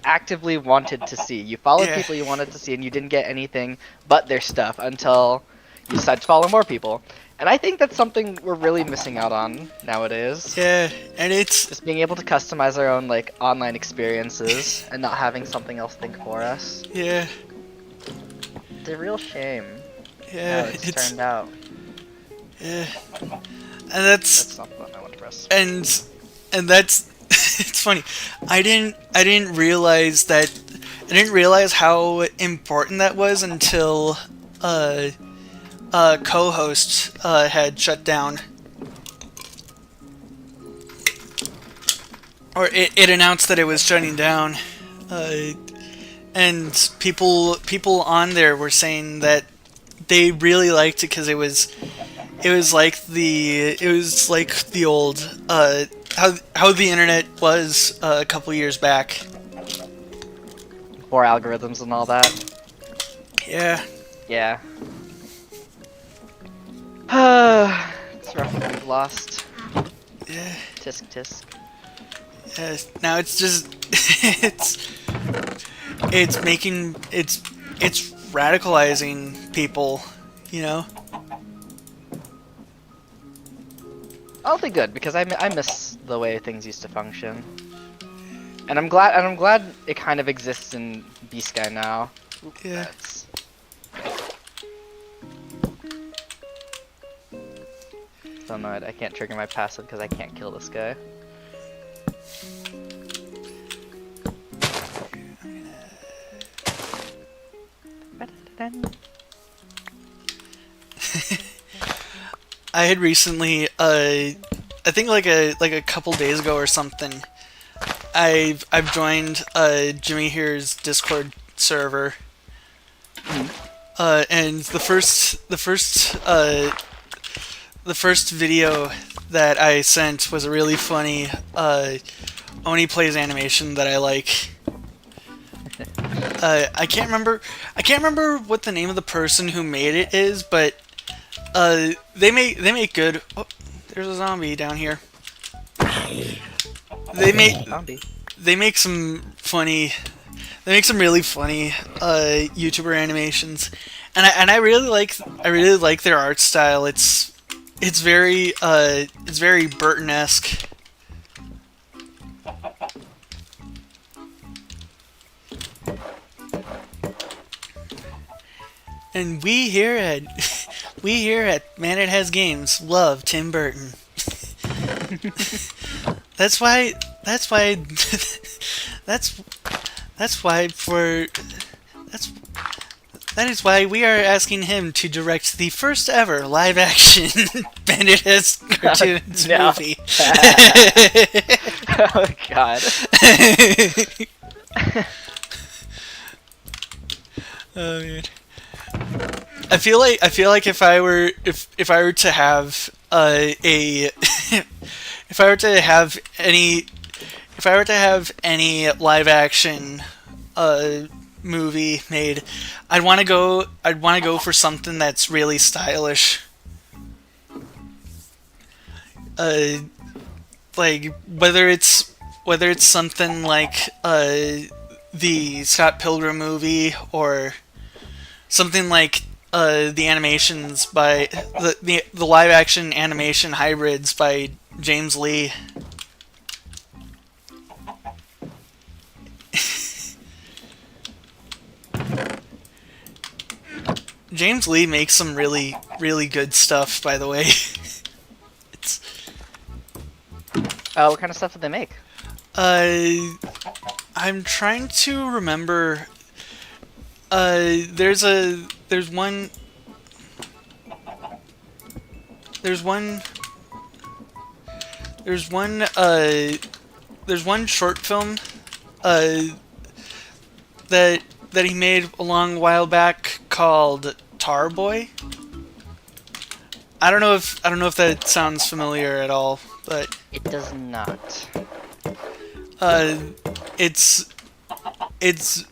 actively wanted to see. You followed Yeah. people you wanted to see, and you didn't get anything but their stuff until you decided to follow more people. And I think that's something we're really missing out on nowadays. Yeah, and it's Just being able to customize our own like online experiences and not having something else think for us. yeah, It's a real shame yeah, how it's it's turned out. yeah, and That's not the button I want to press. and that's it's funny. I didn't realize how important that was until co-host had shut down, or it announced that it was shutting down, and people on there were saying that they really liked it because it was like the old how the internet was a couple years back. Before algorithms and all that. Yeah, Yeah. It's rough what we've lost. yeah, Tisk tisk. yeah. Now it's just it's making it's radicalizing people, you know. Honestly good, because I miss the way things used to function. And I'm glad it kind of exists in B-Sky now. Yeah. That's... So annoyed, I can't trigger my passive because I can't kill this guy. I had recently, I think like a couple days ago or something, I've joined Jimmy here's Discord server, and the first video that I sent was a really funny Oni plays animation that I like. I can't remember what the name of the person who made it is, but they make good. Oh, there's a zombie down here. Zombie. They make some funny. They make some really funny YouTuber animations, and I really like their art style. It's very Burton-esque. And we here at Man It Has Games love Tim Burton. that's why that's why that is why we are asking him to direct the first ever live action Bandit has cartoons No. movie. Oh god. Oh man. I feel like if I were to have a if I were to have any live action movie made, I'd want to go for something that's really stylish. Like whether it's whether it's something like the Scott Pilgrim movie or something like the animations by the live action animation hybrids by James Lee. James Lee makes some really, really good stuff, by the way. It's What kind of stuff did they make? I'm trying to remember. There's one there's one short film that he made a long while back called Tar Boy. I don't know if that sounds familiar at all, but It does not. uh, it's it's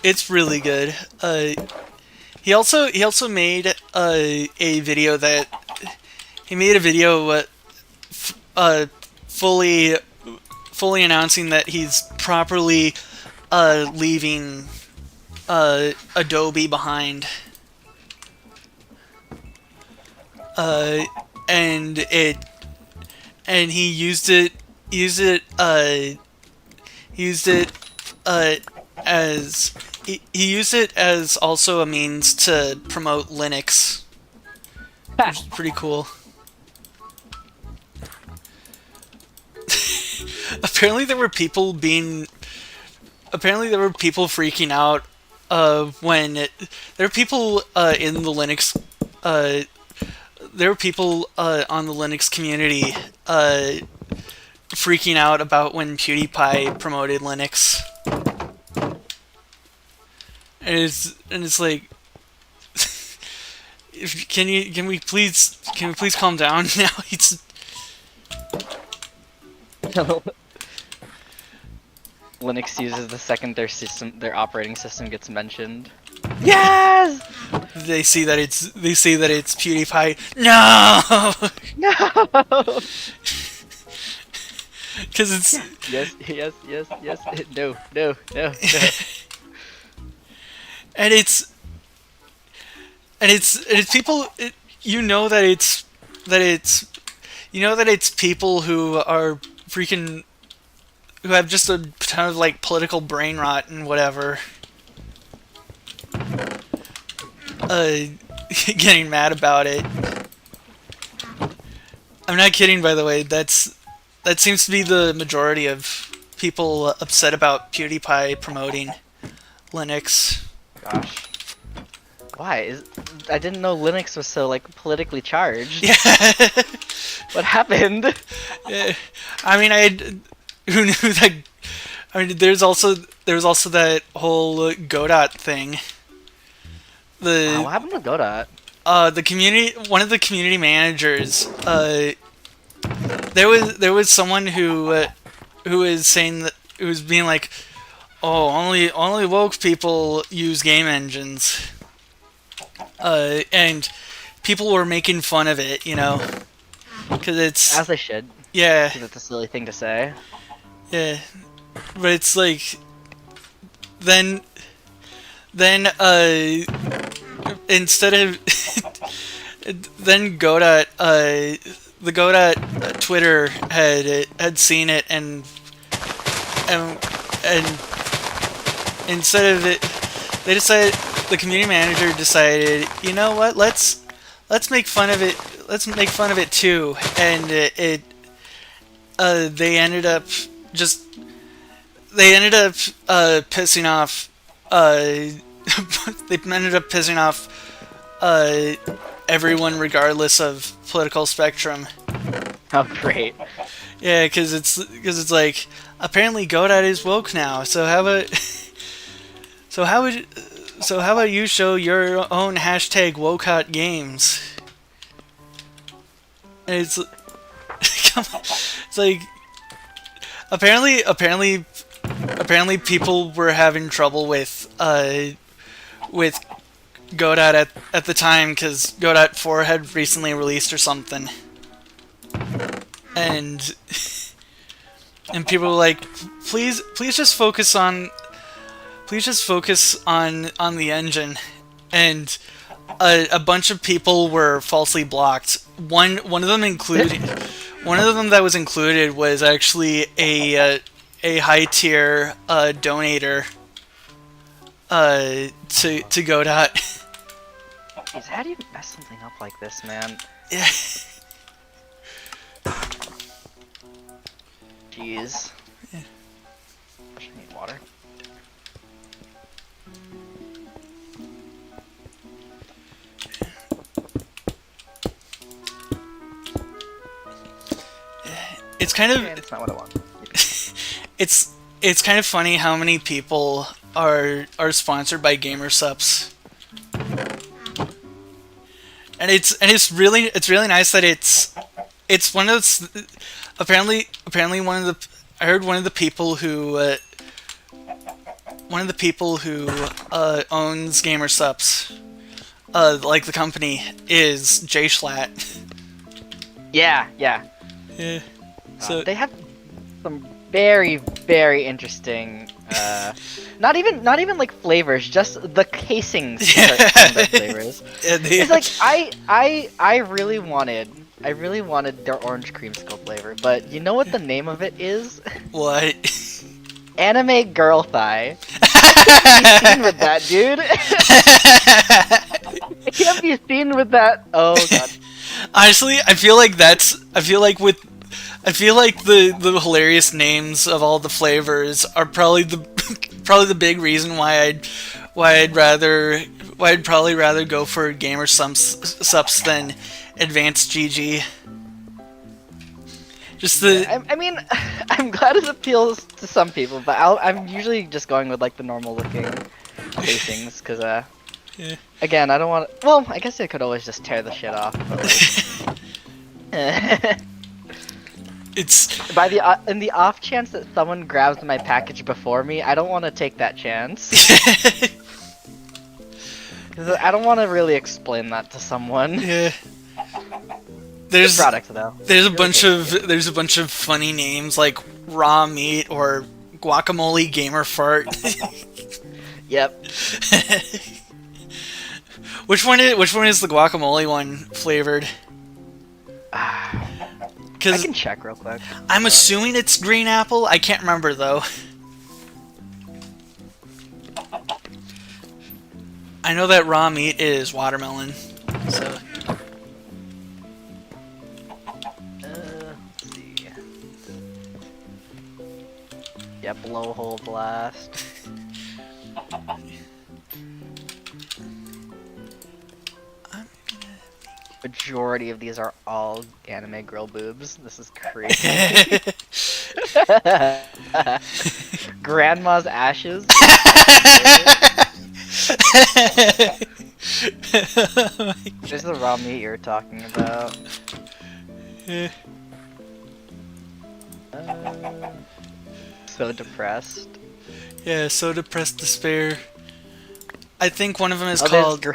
it's really good. He also made a video that he made a video fully announcing that he's properly leaving Adobe behind. And he used it as he used it as also a means to promote Linux, which is pretty cool. Apparently there were people freaking out when there were people in the Linux there were people on the Linux community freaking out about when PewDiePie promoted Linux. And it's like, can we please calm down now? Linux uses the second their operating system gets mentioned. Yes! They see that it's PewDiePie. No, No! because it's Yes. No. and it's people. You know that it's people who are freaking who have just a ton of like political brain rot and whatever. Getting mad about it. I'm not kidding, by the way. That seems to be the majority of people upset about PewDiePie promoting Linux. Gosh. Why? I didn't know Linux was so like politically charged. Yeah. What happened? I mean, who knew that? I mean, there's also that whole Godot thing. What happened to Godot? The community, one of the community managers, there was someone who was saying that, who was being like, oh, only woke people use game engines, and people were making fun of it, because it's, As they should. yeah, Because it's a silly thing to say. yeah, but it's like, then instead of then Godot, the Godot Twitter had seen it and instead of it, the community manager decided, you know what, let's make fun of it. Let's make fun of it too, and they ended up pissing off. They ended up pissing off everyone regardless of political spectrum. Oh, great. Yeah, because it's like, apparently Godot is woke now. So how about you show your own hashtag wokeout games? And it's come on, it's like apparently people were having trouble with Godot at the time because Godot 4 had recently released or something, and and people were like, please just focus on the engine, and a bunch of people were falsely blocked. One of them included one of them that was included was actually a high tier donator to GoDot. Jeez, how do you mess something up like this, man? Yeah. Jeez. I need water. It's kind of It's not what I want. it's kind of funny how many people are sponsored by GamerSups. And it's really nice that it's one of those, apparently one of the, I heard one of the people who owns GamerSups, like the company, is Jay Schlatt. Yeah. Yeah. So They have some very, very interesting, not even like flavors, just the casings for some of their flavors. yeah, It's like I really wanted their orange creamsicle flavor, but you know what the name of it is? what? Anime girl thigh. I can't be seen with that, dude. I can't be seen with that. Oh god. Honestly, I feel like the hilarious names of all the flavors are probably the big reason why I'd probably rather go for GamerSups than Advanced GG. Just the I mean, I'm glad it appeals to some people, but I'm usually just going with like the normal looking casings, cause yeah. again, I don't want. Well, I guess I could always just tear the shit off. But, like, It's in the off chance that someone grabs my package before me, I don't want to take that chance. 'Cause I don't want to really explain that to someone. yeah. Good product though. There's a bunch of funny names like Raw Meat or Guacamole Gamer Fart. Yep. Which one is the guacamole one flavored? I Because can check real quick. I'm assuming it's green apple. I can't remember though. I know that raw meat is watermelon. So Let's see. Yeah, blowhole blast. Majority of these are all anime girl boobs. This is crazy. Grandma's ashes. This is the raw meat you're talking about. So depressed. Yeah, so depressed despair. I think one of them is there's called.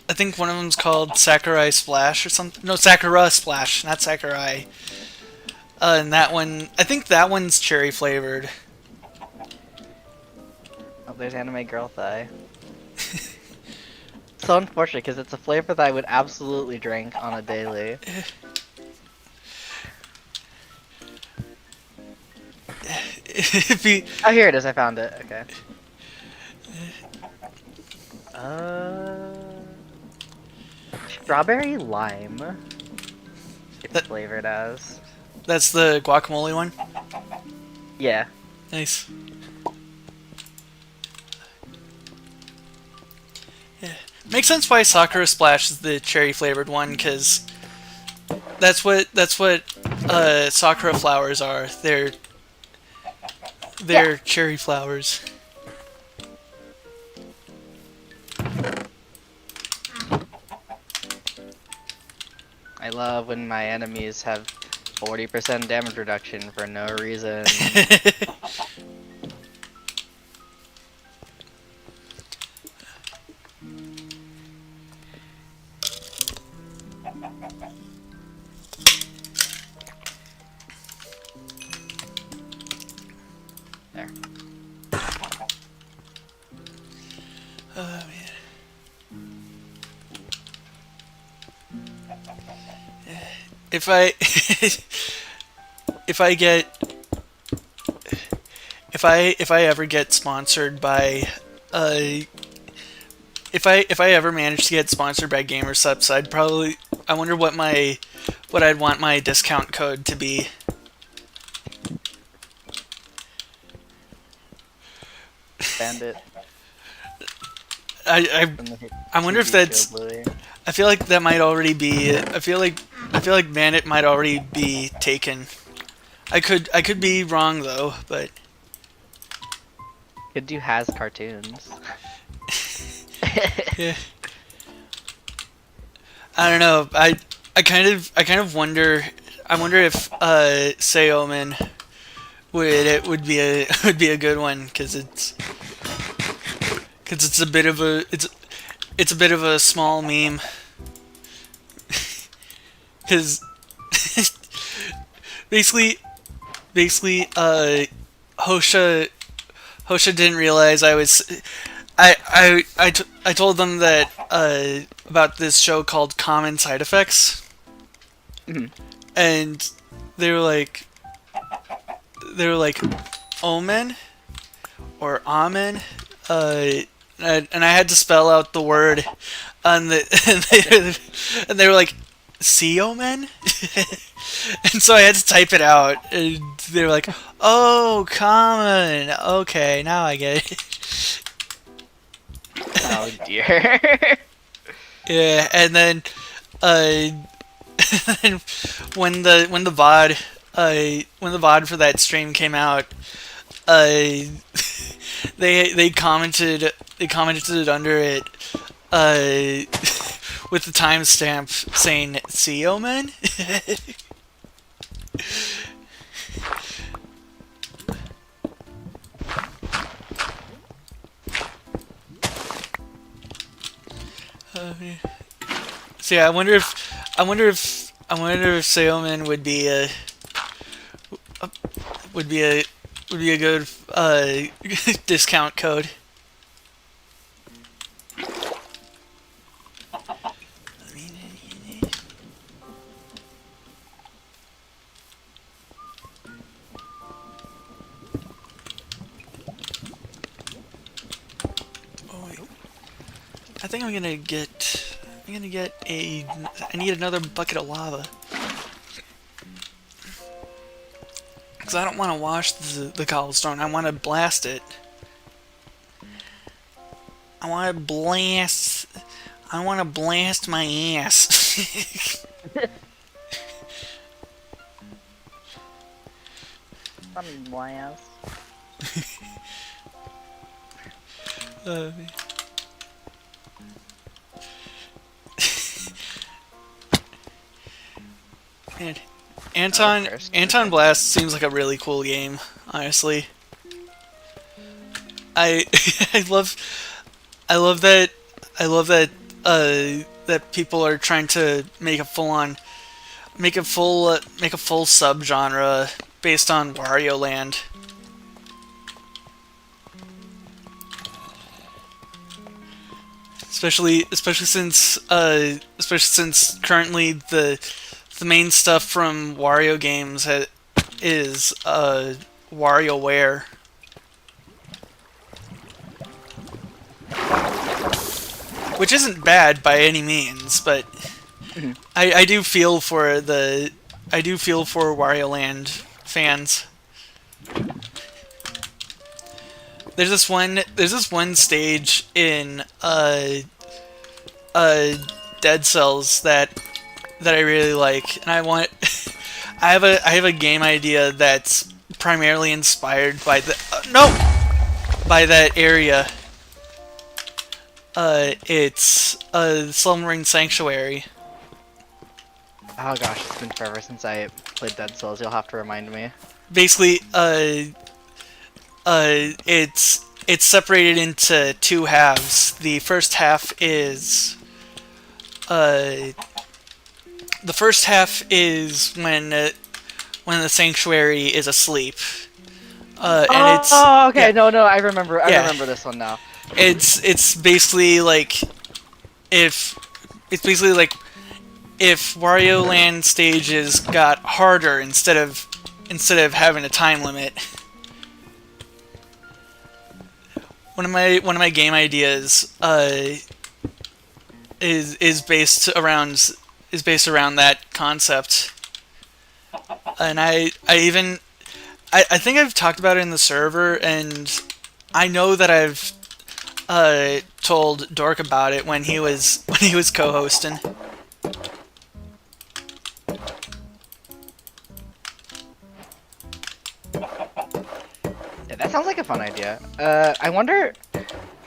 I think one of them's called Sakurai Splash or something. No, Sakura Splash, not Sakurai. And that one, I think that one's cherry flavored. Oh, there's anime girl thigh. So unfortunate because it's a flavor that I would absolutely drink on a daily. If you, Oh, here it is. I found it. Okay. Strawberry lime. It's That- flavored as. that's the guacamole one. Yeah. Nice. Yeah, makes sense why Sakura Splash is the cherry flavored one, because that's what Sakura flowers are. They're cherry flowers. I love when my enemies have 40% damage reduction for no reason. There. Oh man. If I if I get if I ever get sponsored by if I ever manage to get sponsored by GamerSups, I wonder what I'd want my discount code to be. Bandit. I I wonder if that's I feel like that might already be I feel like Bandit might already be taken. I could be wrong though, but Could do has cartoons. yeah. I don't know. I kind of wonder. I wonder if Sayoman would be a would be a good one because it's a bit of a it's a bit of a small meme because basically Hosha didn't realize I was I told them that about this show called Common Side Effects, and they were like omen or amen, and I had to spell out the word, and and they were like see omen, and so I had to type it out, and they were like, oh, common, okay, now I get it. Oh dear. Yeah, and then and when the VOD for that stream came out, they commented under it with the timestamp saying "See you, man." Yeah. So yeah, I wonder if Sailman would be a good discount code. Oh wait. I think I'm gonna get I need another bucket of lava. Because I don't want to wash the cobblestone, I want to blast it. I want to blast my ass. Blast. Man, Anton Blast seems like a really cool game, honestly. I I love that that people are trying to make a full subgenre based on Wario Land. Especially since currently the main stuff from Wario games is WarioWare. Which isn't bad by any means, but I do feel for Wario Land fans. There's this one stage in Dead Cells that I really like, and I want I have a game idea that's primarily inspired by by that area. It's Slumbering Sanctuary. Oh gosh, it's been forever since I played Dead Cells. You'll have to remind me. Basically, it's separated into two halves. The first half is when the sanctuary is asleep. And it's Oh, okay. yeah, No, I remember. I yeah. remember this one now. It's basically like if it's basically like if Wario Land stages got harder instead of having a time limit. One of my game ideas is based around that concept, and I think I've talked about it in the server, and I know that I've told Dork about it when he was co-hosting. Yeah, that sounds like a fun idea. I wonder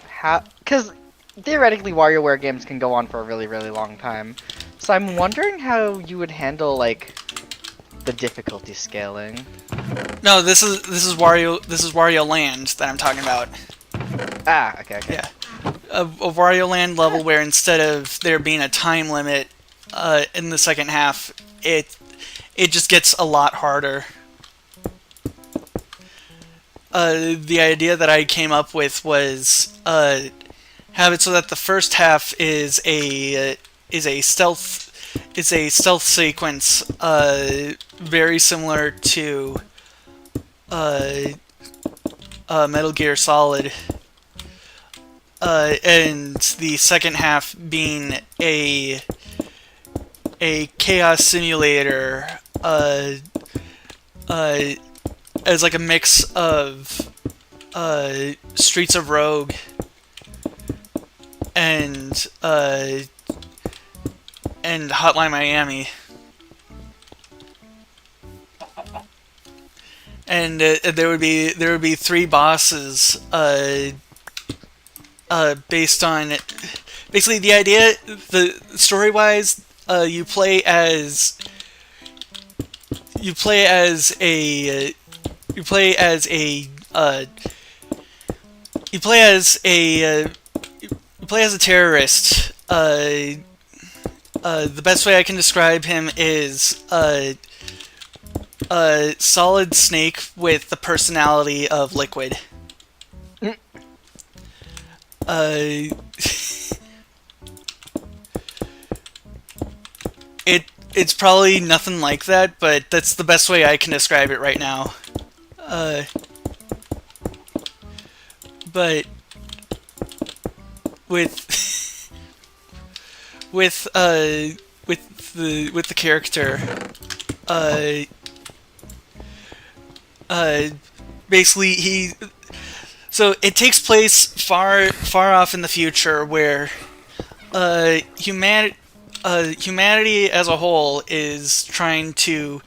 how, because theoretically WarioWare games can go on for a really, really long time. So I'm wondering how you would handle like the difficulty scaling. No, this is Wario Land that I'm talking about. Ah, okay. Yeah, a Wario Land level where instead of there being a time limit in the second half, it just gets a lot harder. The idea that I came up with was have it so that the first half is a stealth sequence, very similar to Metal Gear Solid, and the second half being a chaos simulator, as like a mix of Streets of Rogue and Hotline Miami. And there would be three bosses based on basically the idea. The story wise, you play as a you play as a you play as a you play as a terrorist. The best way I can describe him is Solid Snake with the personality of Liquid. It's probably nothing like that, but that's the best way I can describe it right now. But with with the character, uh, basically so it takes place far off in the future where humanity as a whole is trying to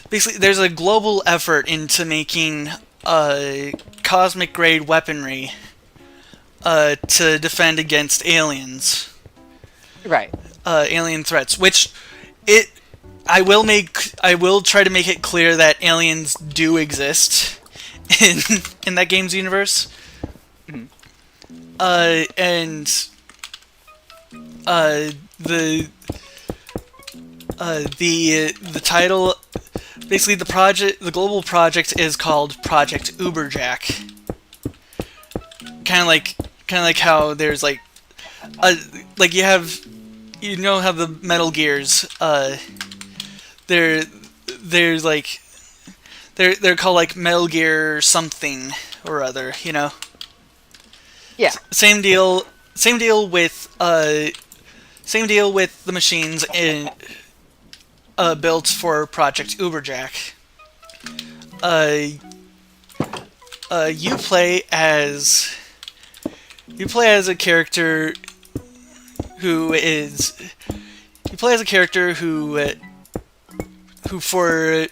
basically there's a global effort into making cosmic grade weaponry to defend against aliens, Right. alien threats, which it I will try to make it clear that aliens do exist in that game's universe. Mhm. And the the title, basically the global project is called Project Uberjack. Kind of like how there's like like you know how the Metal Gears there's like they're called like Metal Gear something or other, you know. Yeah. Same deal. Same deal with the machines in built for Project Uberjack. Uh, you play as a character who is you play as a character who for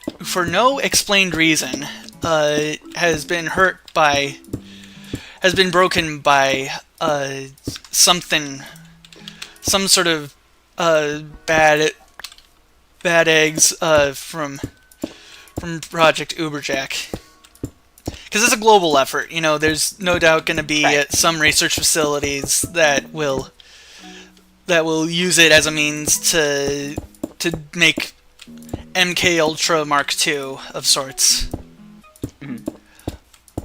no explained reason has been broken by something, some sort of bad eggs from Project Uberjack. Because it's a global effort, you know. There's no doubt going to be Right. some research facilities that will use it as a means to make MK Ultra Mark II of sorts. Mhm.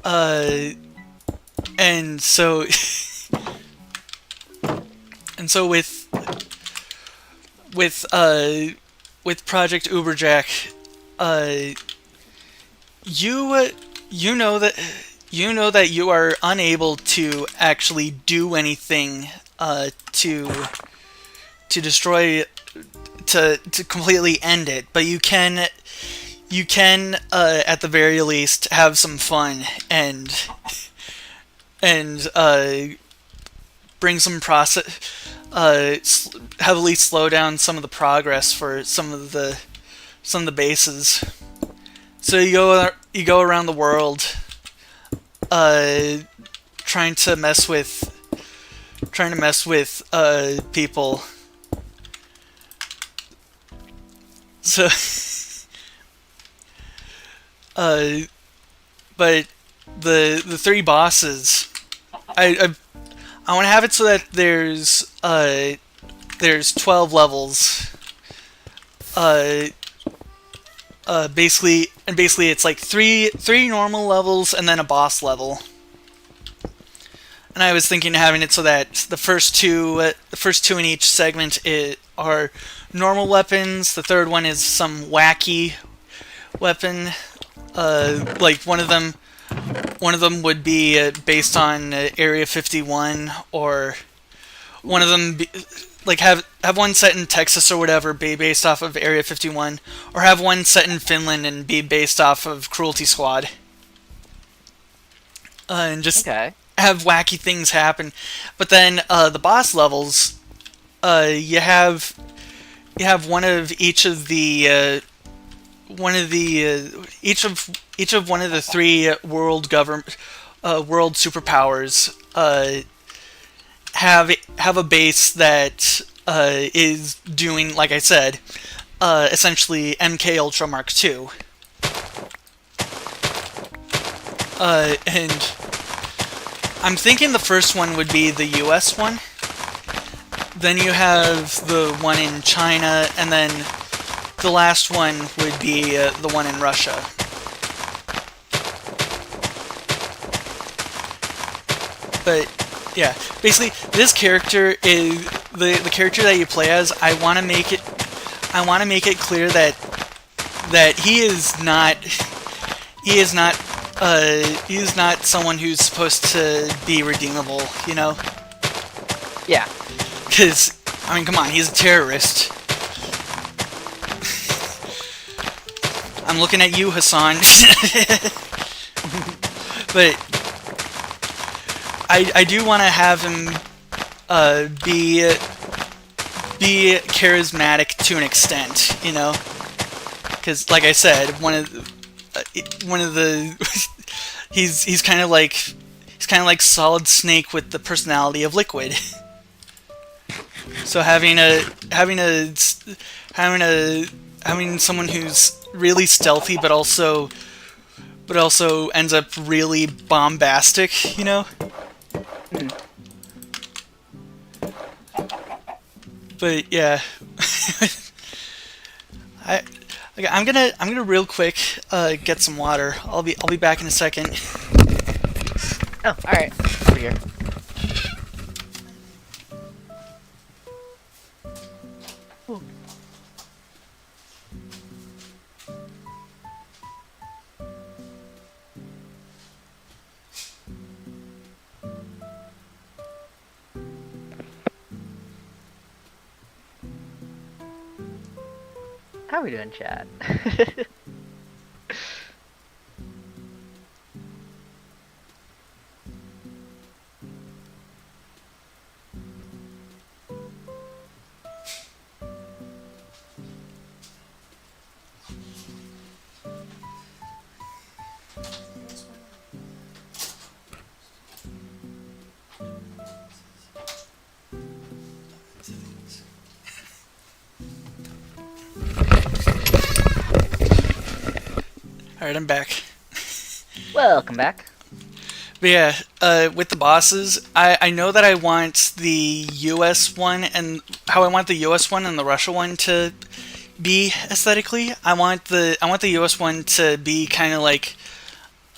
Uh, and so and so with uh with Project Uberjack, uh, you you know that you are unable to actually do anything to destroy to completely end it, but you can at the very least have some fun and bring some process, heavily slow down some of the progress for some of the bases. So you go around the world, uh, trying to mess with people. So, uh, but the three bosses, I I want to have it so that there's 12 levels. Uh, basically it's like three normal levels and then a boss level. And I was thinking of having it so that the first two in each segment are normal weapons. The third one is some wacky weapon. Like one of them would be based on Area 51, or one of them like have one set in Texas or whatever, be based off of Area 51, or have one set in Finland and be based off of Cruelty Squad, and just Okay. have wacky things happen. But then the boss levels, you have one of each of the each of one of the three world superpowers have a base that is doing, like I said, essentially MK Ultra Mark II. And I'm thinking the first one would be the US one. Then you have the one in China, and then the last one would be the one in Russia. But yeah, basically this character is the character that you play as. I want to make it clear that he is not someone who's supposed to be redeemable, you know? Yeah. Because, I mean, come on, he's a terrorist. I'm looking at you, Hassan. But I do want to have him be charismatic to an extent, you know? Because, like I said, one of the he's kind of like Solid Snake with the personality of Liquid. So having someone who's really stealthy but also ends up really bombastic, you know? But yeah, I'm gonna real quick get some water. I'll be back in a second. Oh, all right. Over here. Ooh. How are we doing, chat? Alright, I'm back. Welcome back. But yeah, with the bosses, I know that I want the US one and how I want the US one and the Russia one to be aesthetically. I want the US one to be kind of like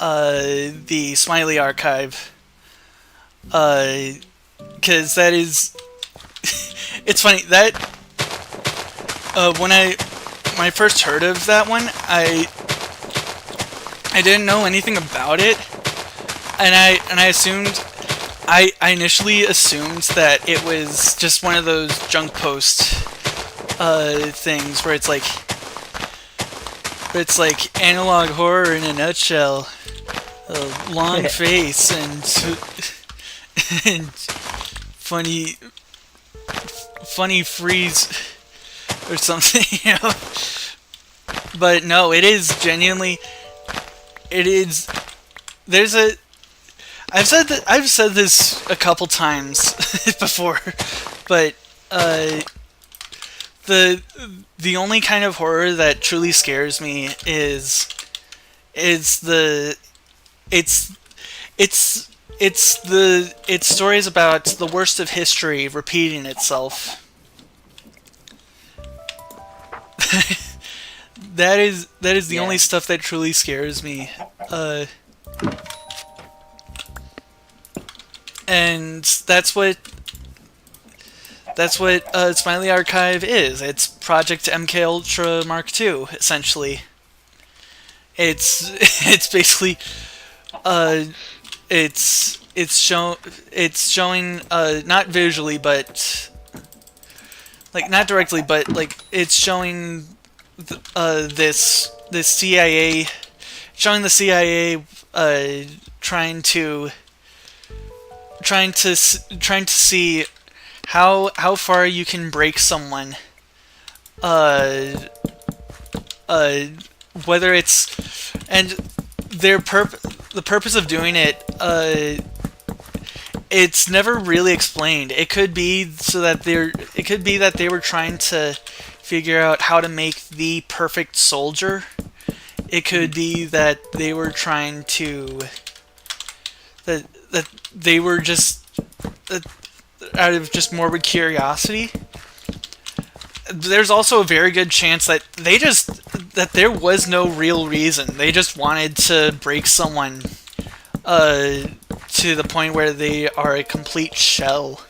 the Smiley archive, because that is it's funny that when I first heard of that one, I didn't know anything about it, and I assumed I initially assumed that it was just one of those junk post things where it's like analog horror in a nutshell, a long face and funny freeze or something, you know. But no, it is genuinely. It is. There's a. I've said this a couple times before, but the only kind of horror that truly scares me is the it's it's stories about the worst of history repeating itself. That is the only stuff that truly scares me. And that's what Smiley Archive is. It's Project MK Ultra Mark II, essentially. It's basically it's showing not visually, but like not directly, but like it's showing this CIA, showing the CIA trying to see how far you can break someone, whether it's, and the purpose of doing it, it's never really explained. It could be that they were trying to figure out how to make the perfect soldier. It could be that they were trying to that they were just out of just morbid curiosity. There's also a very good chance that there was no real reason. They just wanted to break someone to the point where they are a complete shell.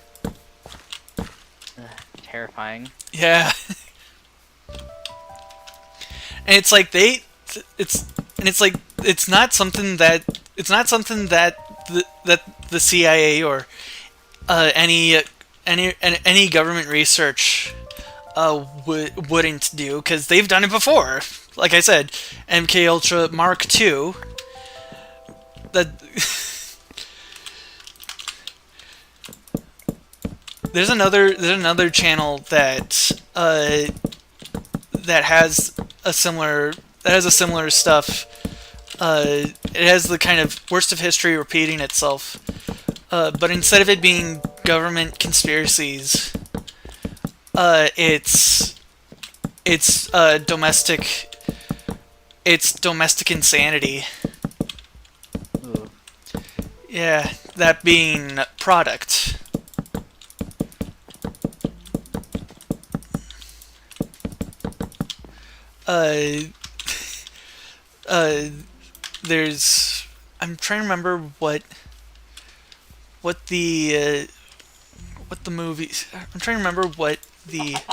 Terrifying. Yeah. And it's like it's not something that the CIA or any government research wouldn't do, because they've done it before. Like I said, MK Ultra Mark II. There's another channel that has a similar stuff. It has the kind of worst of history repeating itself, but instead of it being government conspiracies, it's domestic insanity. Ooh. Yeah, that being product. There's. I'm trying to remember what the movie. I'm trying to remember what the. I'm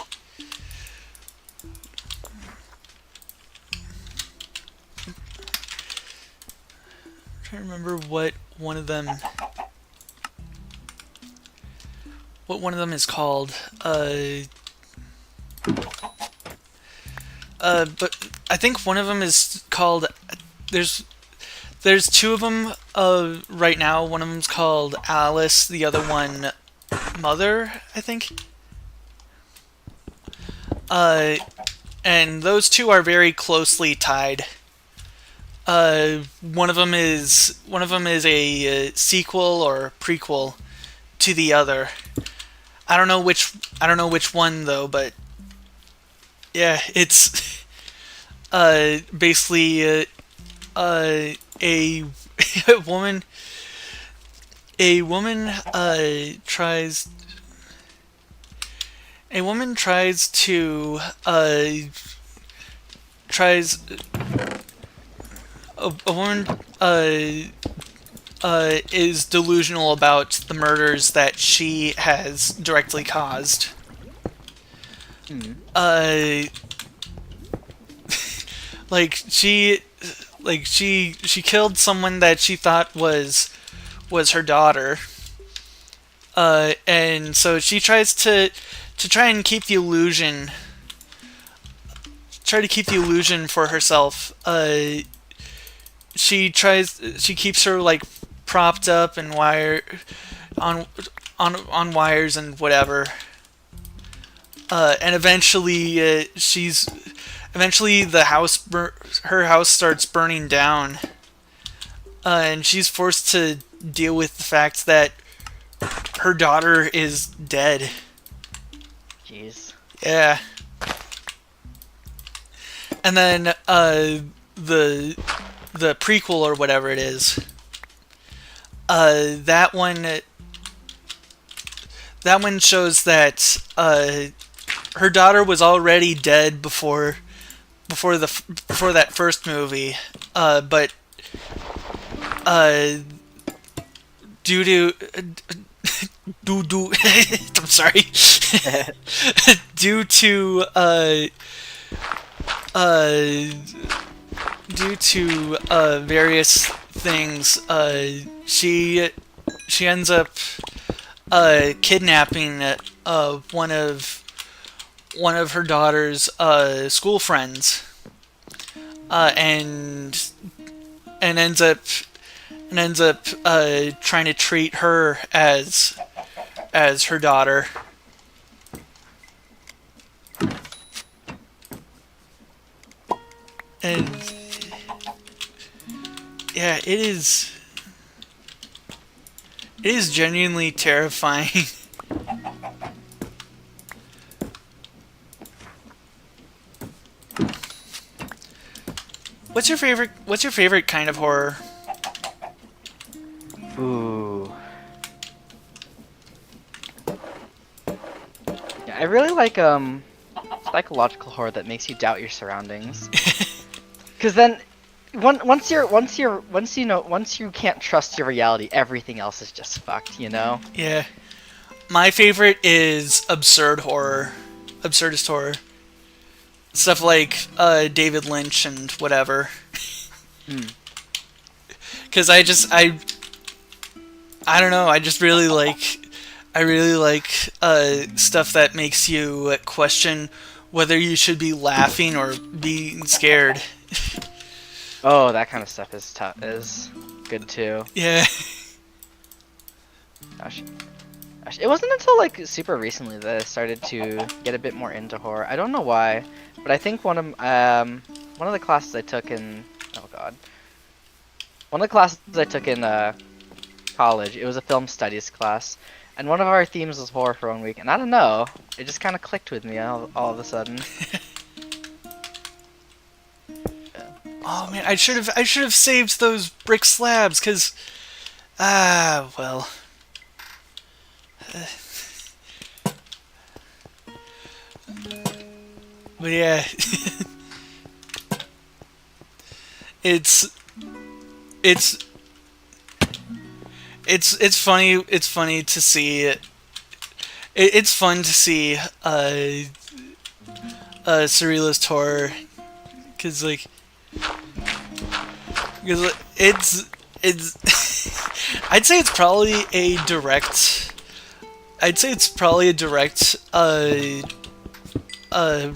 trying to remember what one of them is called. But I think one of them is called. There's two of them right now. One of them's called Alice. The other one, Mother, I think. And those two are very closely tied. One of them is a sequel or prequel to the other. I don't know which one though, but yeah, it's basically a woman tries to a woman is delusional about the murders that she has directly caused. Hmm. Uh, like she killed someone that she thought was her daughter. And so she tries to try and keep the illusion, try to keep the illusion for herself. She keeps her like propped up and on on wires and whatever. And eventually her house starts burning down, and she's forced to deal with the fact that her daughter is dead. Jeez. Yeah. And then the prequel or whatever it is, that one shows that her daughter was already dead before that first movie, but uh, due to I'm sorry. due to uh, due to various things, she ends up kidnapping one of her daughter's school friends, and ends up trying to treat her as her daughter. And yeah, it is genuinely terrifying. What's your favorite kind of horror? Ooh. Yeah, I really like psychological horror that makes you doubt your surroundings. Because then, once you can't trust your reality, everything else is just fucked. You know. Yeah. My favorite is absurdist horror. Stuff like David Lynch and whatever. Because I don't know. I really like stuff that makes you question whether you should be laughing or being scared. Oh, that kind of stuff is good too. Yeah. Gosh. It wasn't until like super recently that I started to get a bit more into horror. I don't know why, but I think one of the classes I took in one of the classes I took in college, it was a film studies class, and one of our themes was horror for 1 week, and I don't know, it just kind of clicked with me all of a sudden. Oh man, I should have saved those brick slabs, cause well. But yeah, it's funny. It's funny to see it's fun to see surrealist horror, because it's I'd say it's probably a direct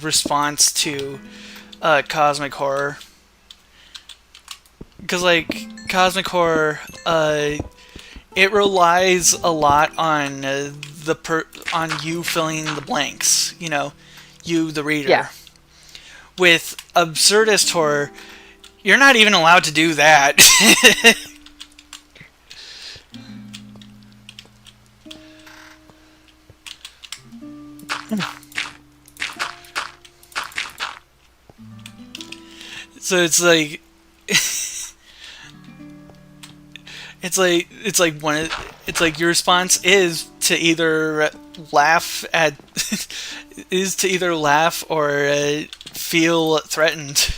response to cosmic horror, because cosmic horror it relies a lot on on you filling the blanks, you the reader. Yeah. With absurdist horror, you're not even allowed to do that. So it's like your response is to either laugh or feel threatened.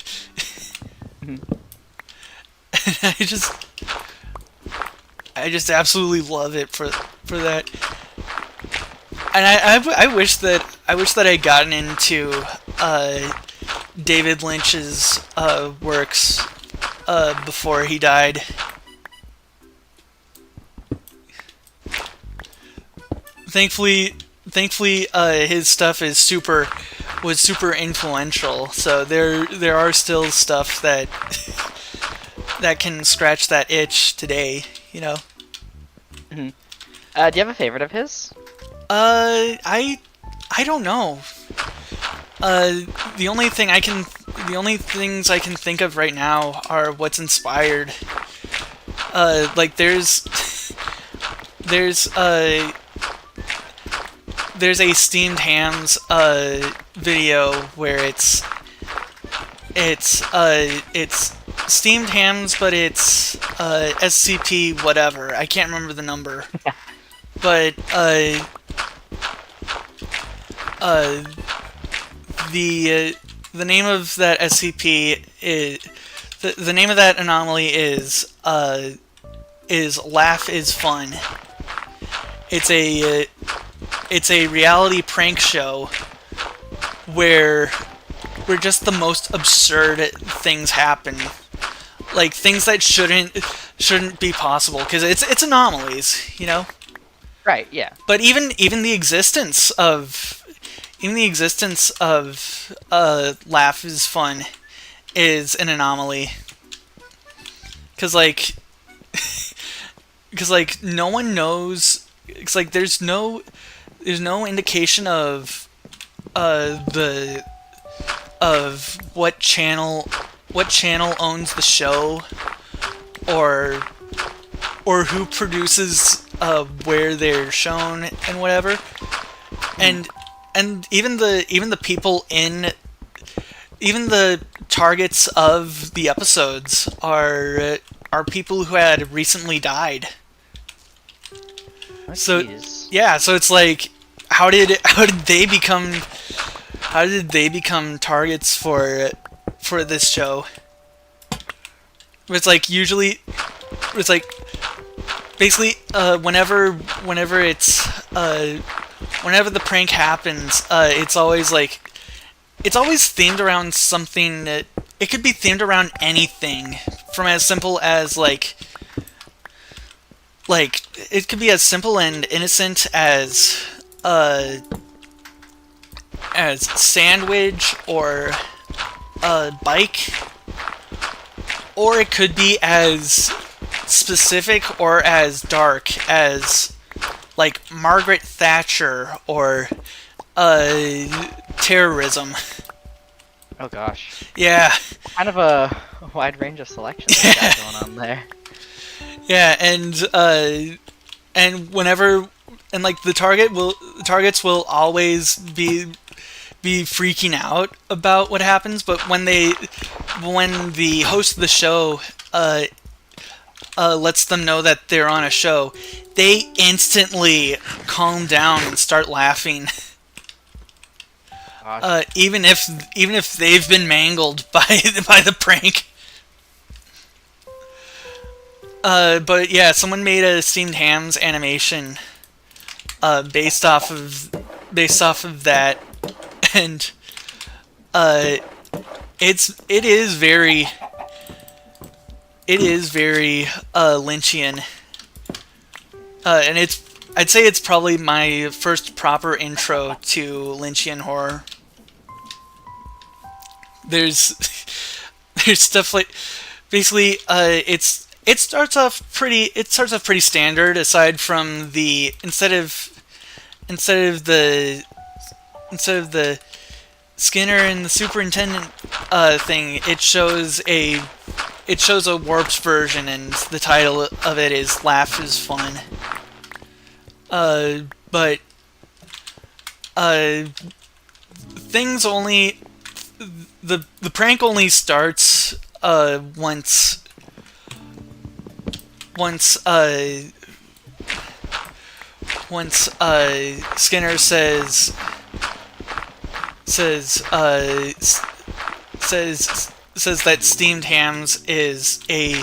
I just I just absolutely love it for that. And I wish that I'd gotten into David Lynch's works before he died. Thankfully, his stuff was super influential. So there are still stuff that that can scratch that itch today. You know. Do you have a favorite of his? I don't know. The only things I can think of right now are what's inspired. Like there's a Steamed Hams video where it's Steamed Hams, but it's SCP whatever. I can't remember the number. But the name of that SCP is the name of that anomaly is Laugh is Fun. It's a reality prank show where just the most absurd things happen, like things that shouldn't be possible because it's anomalies, you know. Right. Yeah. But even the existence of Laugh is Fun is an anomaly. Cause like no one knows. It's like there's no indication of what channel owns the show or who produces where they're shown and whatever, and even the people even the targets of the episodes are people who had recently died. Oh, so geez. yeah, so it's like how did they become targets for this show? It's like usually it's like basically whenever the prank happens, it's always themed around something that it could be themed around anything, from as simple as like it could be as simple and innocent as sandwich or bike, or it could be as specific or as dark as like Margaret Thatcher or terrorism. Oh gosh. Yeah. Kind of a wide range of selections going on there. Yeah, and whenever like the targets will always be freaking out about what happens, but when the host of the show lets them know that they're on a show, they instantly calm down and start laughing. Even if they've been mangled by the prank. But yeah, someone made a Steamed Hams animation based off of that, and it is very Lynchian, and I'd say it's probably my first proper intro to Lynchian horror. There's stuff like basically it starts off pretty standard, aside from instead of the Skinner and the superintendent thing, it shows a warped version, and the title of it is Laugh is Fun. But things only the prank only starts once Skinner says that Steamed Hams is a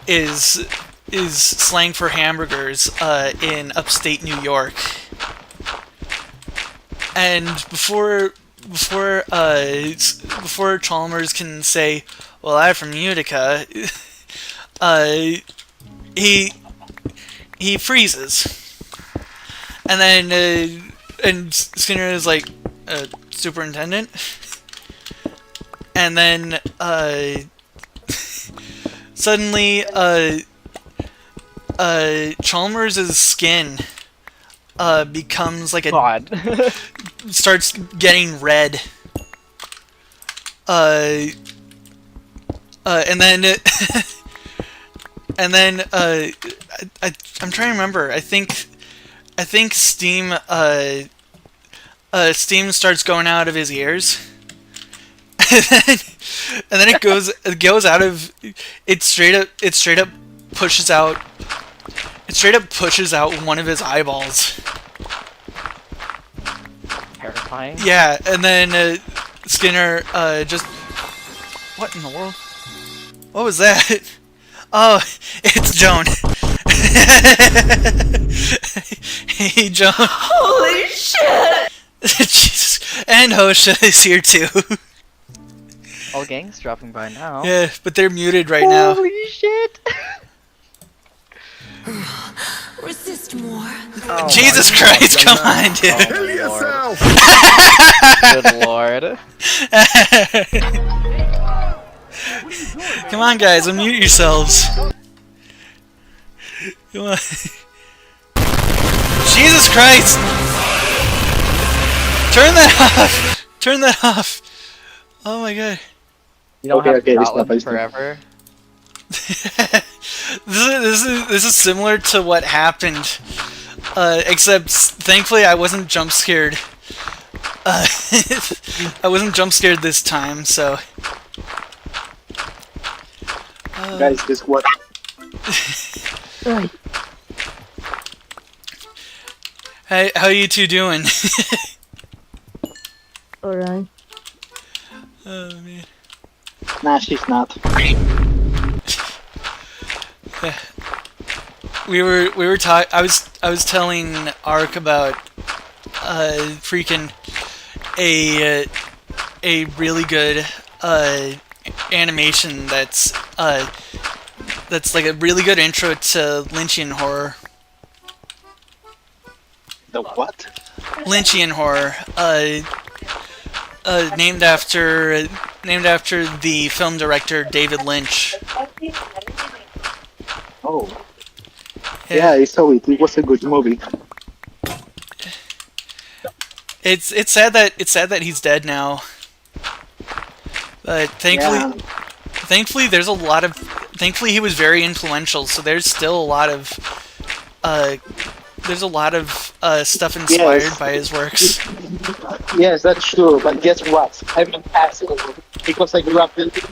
is slang for hamburgers in upstate New York. And before Chalmers can say, "Well, I'm from Utica," he freezes, and then and Skinner is like, "Superintendent," and then suddenly Chalmers' skin becomes like a God. starts getting red. And then and then I'm trying to remember. I think steam steam starts going out of his ears. And then it goes out of it straight up pushes out one of his eyeballs. Terrifying. Yeah, and then Skinner just... What in the world? What was that? Oh, it's Joan. Hey, Joan. Holy shit! Jesus. And Hosha is here too. All gangs dropping by now. Yeah, but they're muted right now. Holy shit! Resist more. Oh Jesus my Christ, come on, God. dude. Oh, Lord. Good lord. Come on, guys, unmute yourselves. Come on. Jesus Christ! Turn that off! Turn that off! Oh my god. You don't Okay, have okay, to stop, live stop. forever. This is similar to what happened, except thankfully I wasn't jump scared. I wasn't jump scared this time, so. Guys, guess what? Hey, how you two doing? Alright. Oh man. Nah, she's not. We were talking. I was telling Ark about freaking a really good animation that's like a really good intro to Lynchian horror. The what? Lynchian horror, named after the film director David Lynch. Oh. Yeah, I saw it. It was a good movie. It's sad that he's dead now. But thankfully there's a lot of thankfully he was very influential, so there's still a lot of stuff inspired Yes. by his works. Yes, that's true. But guess what? I'm an asshole because I grew up in the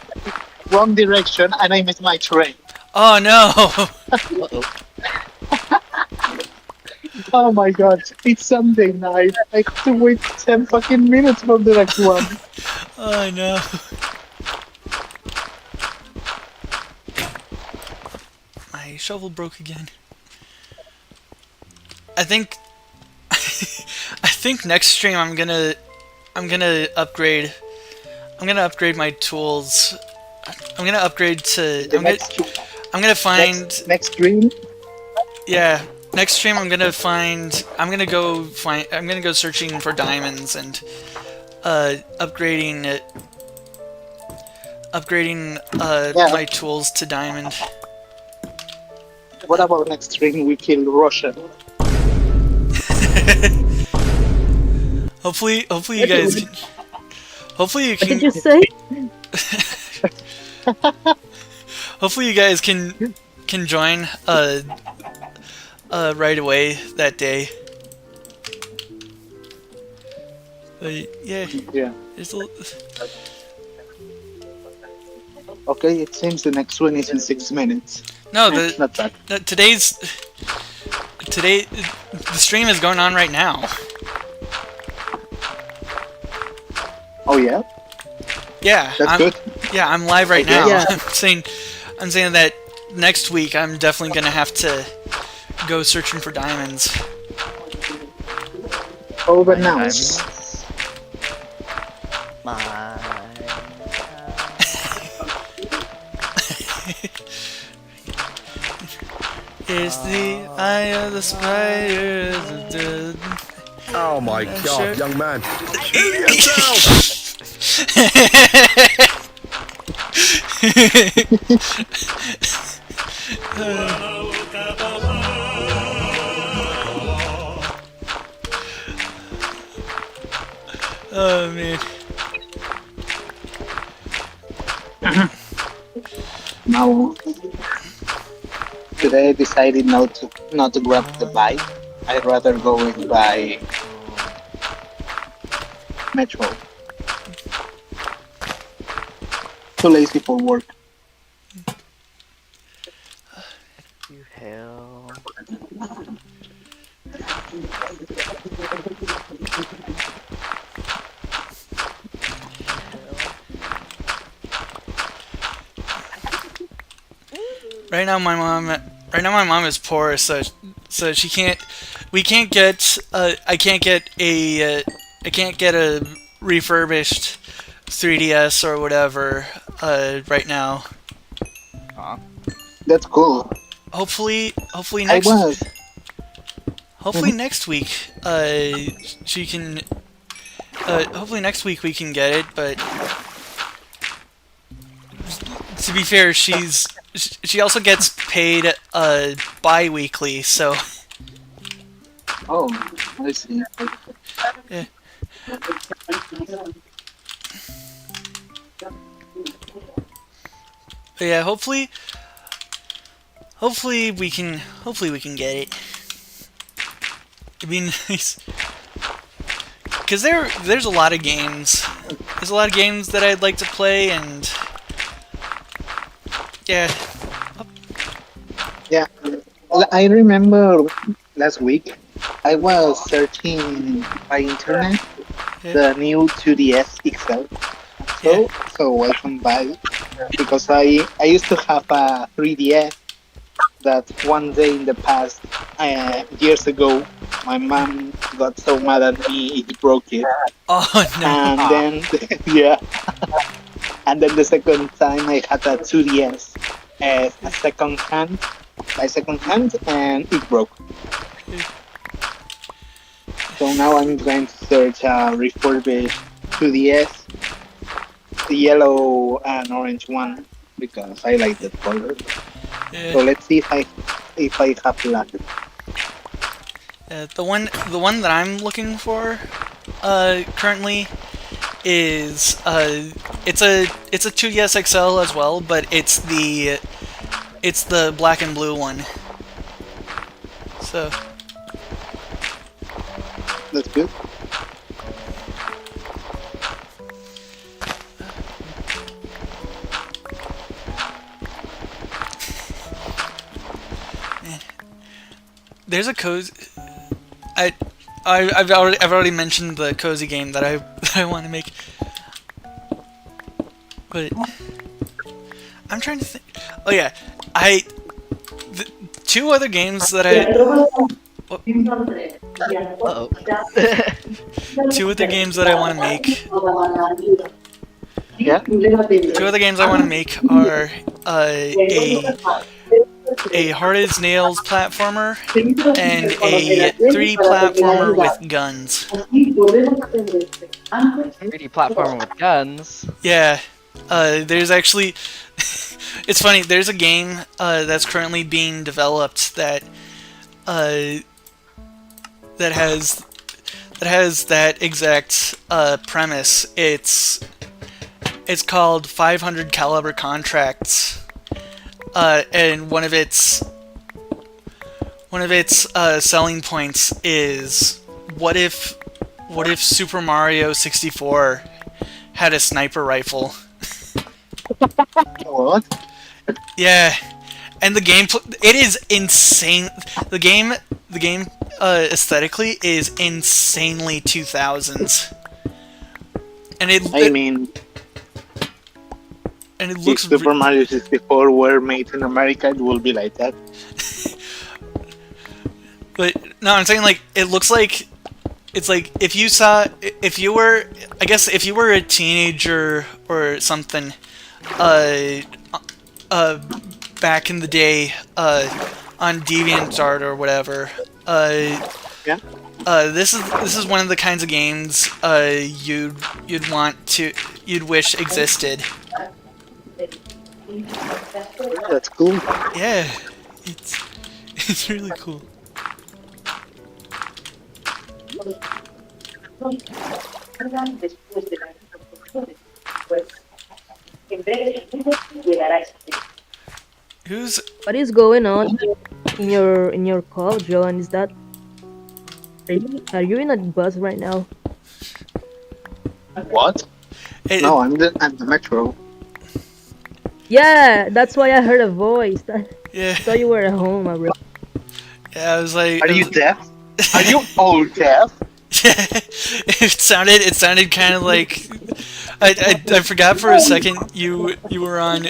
wrong direction and I missed my train. Oh no! Oh my god, it's Sunday night. I have to wait 10 fucking minutes for the next one. Oh no! My shovel broke again. I think next stream I'm gonna upgrade my tools. I'm gonna upgrade to I'm gonna find next stream. yeah, next stream I'm gonna go searching for diamonds and upgrading my tools to diamond. What about next stream we kill Russian? Hopefully you guys can, hopefully you What did can you say? hopefully you guys can join right away that day. But yeah, Yeah. there's a, Okay, it seems the next one is in 6 minutes. no It's the not bad. today the stream is going on right now. Oh yeah? Yeah, That's I'm, good. yeah, I'm live right Okay. now. Yeah. I'm saying that next week I'm definitely gonna have to go searching for diamonds. Overannounced. My It's the eye of the spider. Oh my Sure. god, young man. Kill yourself! Oh man. Now, today I decided not to grab the bike. I'd rather go and buy Metro. Too lazy for work. you hell. Right now my mom is poor, so she can't. We can't get. I can't get a. I can't get a refurbished 3DS or whatever. Right now. Aw. That's cool. Hopefully I next. was. Hopefully next week. She can. Hopefully next week we can get it, but. To be fair, she also gets paid bi-weekly, so Oh, I see. yeah. But yeah, hopefully we can get it. It'd be nice. Cause there's a lot of games. There's a lot of games that I'd like to play, and yeah. Yeah. I remember last week I was searching by internet the new 2DS XL. So I can buy it because I used to have a 3DS that one day in the past years ago my mom got so mad at me it broke it, Oh no. and then yeah, and then the second time I had a 2DS as a second hand and it broke. So now I'm going to search a refurbished 2DS, the yellow and orange one, because I like that color. Yeah. So let's see if I have luck. The one that I'm looking for currently is it's a 2DS XL as well, but it's the black and blue one. So That's good. there's a cozy. I've already mentioned the cozy game that I want to make, but I'm trying to think. Oh yeah, two other games that Uh-oh. two other games that I want to make. Yeah. Two other games I want to make are a hard as nails platformer and a 3D platformer with guns. 3D platformer with guns. Yeah, there's actually, it's funny. There's a game that's currently being developed that has that exact premise. It's called 500 Caliber Contracts, and one of its selling points is what if Super Mario 64 had a sniper rifle? What? Yeah, and the game it is insane. The game aesthetically is insanely 2000s, and I mean, and it If looks Super Mario 64 were made in America, it would be like that. but no, I'm saying like it looks like it's like if you saw if you were I guess if you were a teenager or something uh uh back in the day on DeviantArt or whatever Yeah. this is one of the kinds of games you'd want to you'd wish existed. That's cool. Yeah, it's it's really cool. Who's What is going on in your call, Joan? Is that are you in a bus right now? What? it, No, I'm the Metro. Yeah, that's why I heard a voice. I yeah thought you were at home already. yeah I was like Are you deaf? Are you all deaf? it sounded kind of like I forgot for a second you were on.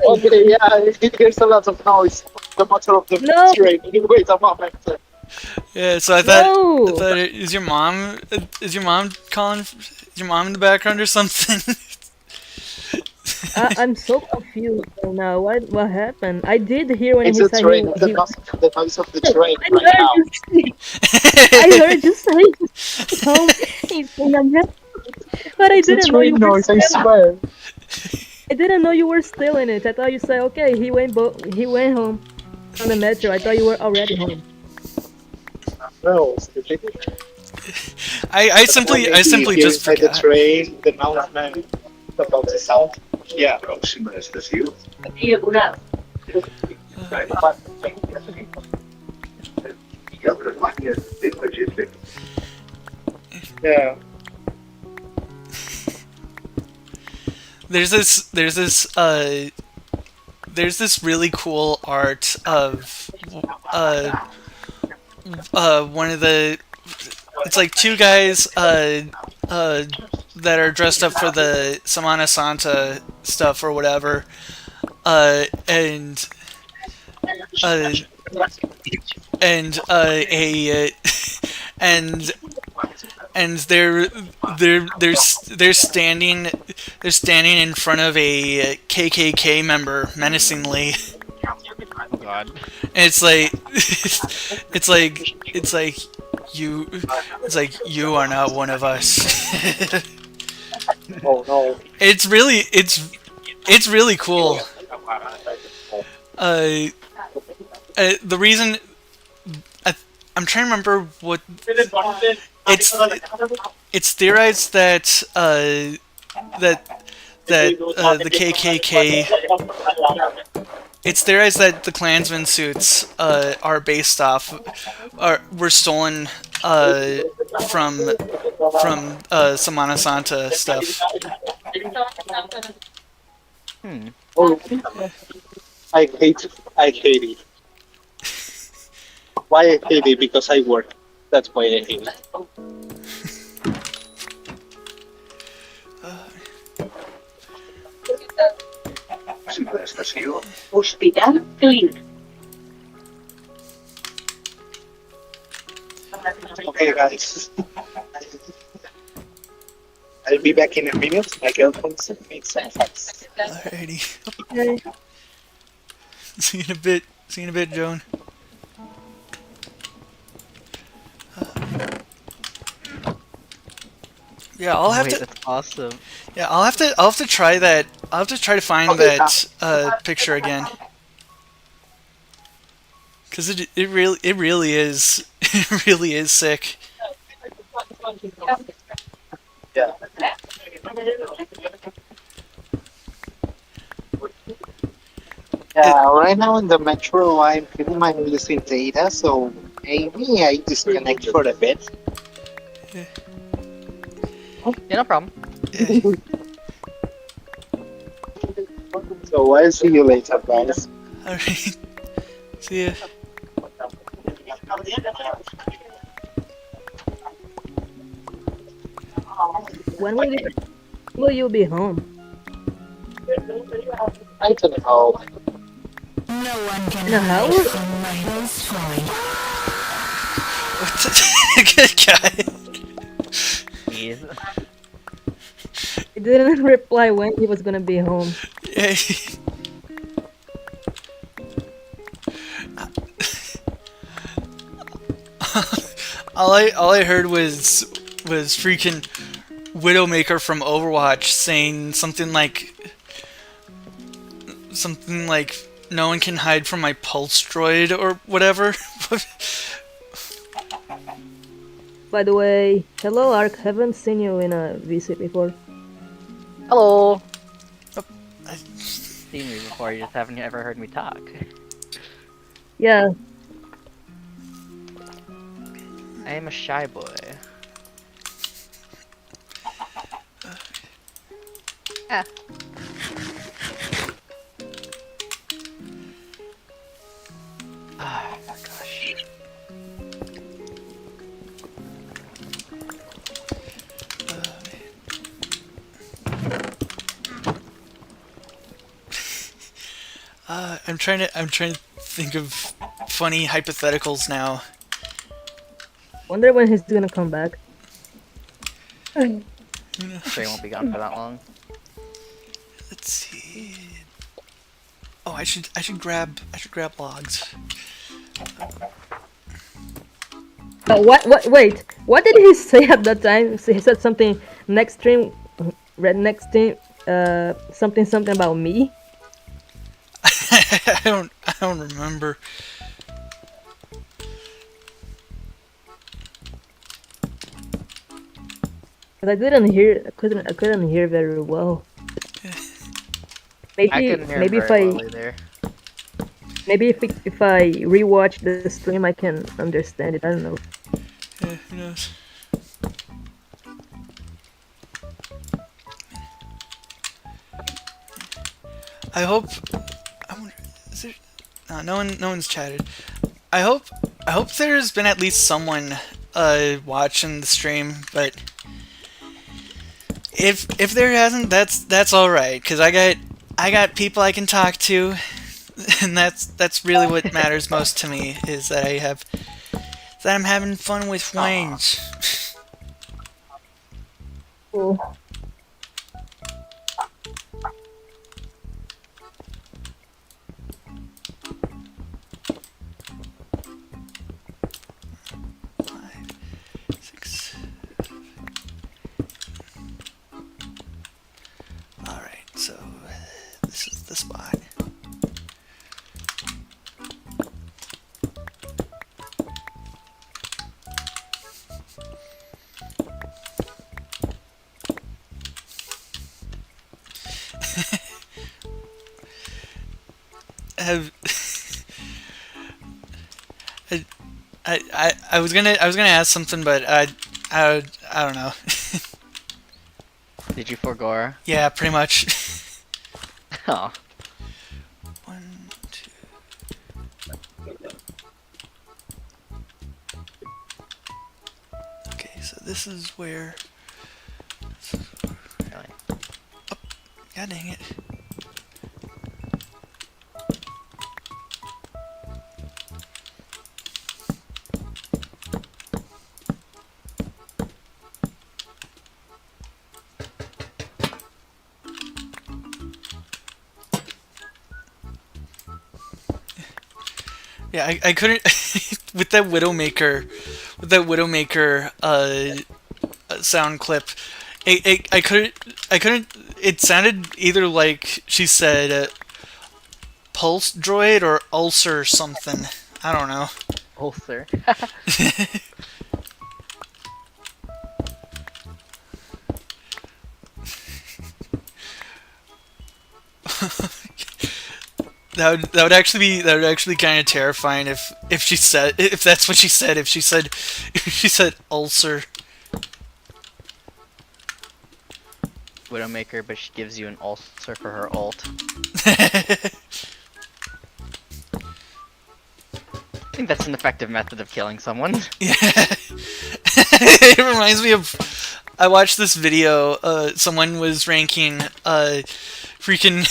Okay, yeah, it hears a lot of noise. The motor of the No. train. Wait a moment. Yeah, so I No. thought is your mom calling? Is your mom in the background or something? I'm so confused right now. What happened? I did hear when It's he a said train. he, The noise of the train I right now. heard you say he's home in America, but I It's a didn't know you train were noise, I still. swear. I didn't know you were still in it. I thought you said okay. He went home on the metro. I thought you were already home. No, I simply just by the forgot. train, the announcement about the sound. Yeah. Yeah. There's this really cool art of one of the it's like two guys that are dressed up for the Semana Santa stuff or whatever and a and they're standing in front of a KKK member menacingly. Oh god. And it's like you are not one of us. Oh no. it's really cool. The reason I'm trying to remember what it's theorized that the KKK. It's theorized that the Klansman suits are based off, were stolen from Semana Santa stuff. Oh, I hate it. Why I hate it? Because I work. That's why I hate it. Hospital Clínic. Okay, guys. I'll be back in a minute. My girlfriend sent me some facts. Alrighty. Okay. See you in a bit. See you in a bit, Joan. Yeah, I'll have Wait, to. that's awesome. Yeah, I'll have to try that. I'll have to try to find Okay, that picture again. Cause it really is it really is sick. Yeah. Yeah, right now in the metro, I'm pretty much losing data, so maybe I disconnect for a bit. Yeah, no problem. So I'll see you later, guys. Alright. See ya. When will you be home? I don't know. In a house? What the good guy? Jeez. He didn't reply when he was gonna be home. Yeah. all I heard was freaking Widowmaker from Overwatch saying something like no one can hide from my pulse droid or whatever. By the way, hello Ark, haven't seen you in a VC before. Hello. I- Seen me before, you just haven't ever heard me talk. Yeah, I am a shy boy. Ah. Ah, gosh. I'm trying to think of funny hypotheticals now. wonder when he's gonna come back. I'm sure he won't be gone for that long. Let's see. Oh, I should grab logs. Wait, what did he say at that time? So he said something next stream, next stream, something about me? I don't remember. Cause I couldn't hear very well. I Maybe, couldn't hear maybe him if very I, well either. maybe if I rewatch the stream, I can understand it. I don't know. Yeah, who knows? I hope. I wonder. Is there? No one's chatted. I hope there's been at least someone watching the stream, but if there hasn't, that's all right, cause I got people I can talk to, and that's really what matters most to me, is that I'm having fun with Wayne's. Cool. Alright, so this is the spot. Have I was gonna ask something, but I don't know. Did you forgo? Yeah, pretty much. Oh. 1, 2. Okay, so this is where. Really? God dang it. Yeah, I couldn't with that Widowmaker sound clip. I couldn't. It sounded either like she said pulse droid or ulcer something. I don't know. Ulcer. That would actually be kind of terrifying if she said, if that's what she said, if she said ulcer. Widowmaker, but she gives you an ulcer for her ult. I think that's an effective method of killing someone. Yeah. It reminds me of I watched this video. Someone was ranking freaking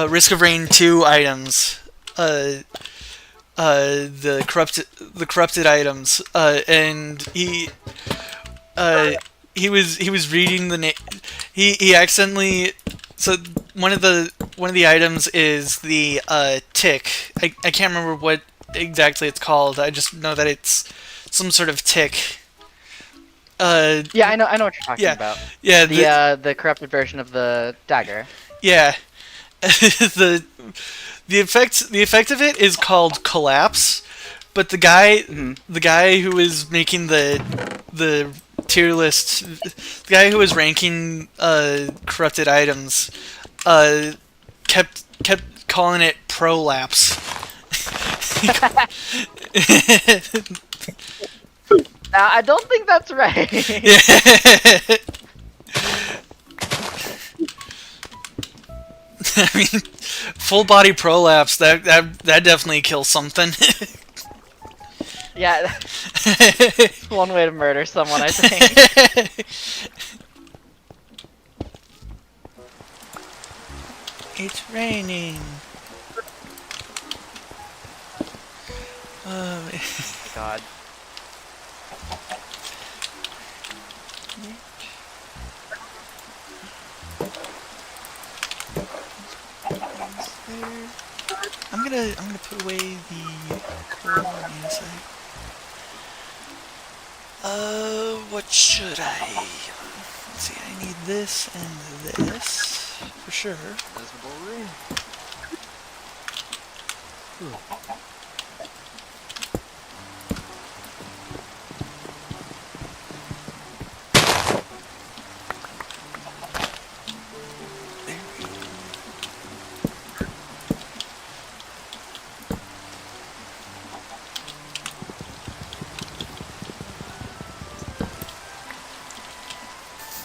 Risk of Rain 2 items. The corrupted items. And he was reading the name. He accidentally. So one of the items is the tick. I can't remember what exactly it's called. I just know that it's some sort of tick. Yeah, I know what you're talking yeah, about. yeah. The corrupted version of the dagger. Yeah. the effect of it is called collapse, but the guy who was making the tier list, the guy who was ranking corrupted items, kept calling it prolapse. Now, I don't think that's right. Yeah. I mean, full body prolapse, that definitely kills something. Yeah, that's one way to murder someone, I think. It's raining. Oh, God. I'm gonna put away the coal on the inside. What should I? Let's see, I need this and this for sure. There we go.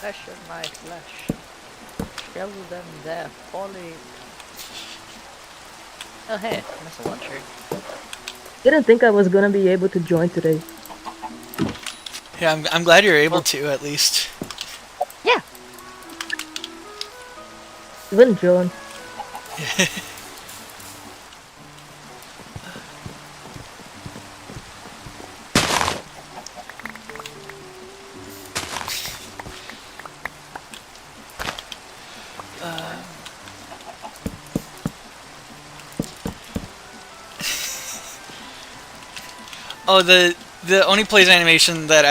Flesh of my flesh. Shell them their folly. Oh hey, that's a luncher. Didn't think I was gonna be able to join today. Yeah, I'm glad you're able to at least. Yeah. Even John. Oh, the Oni plays animation that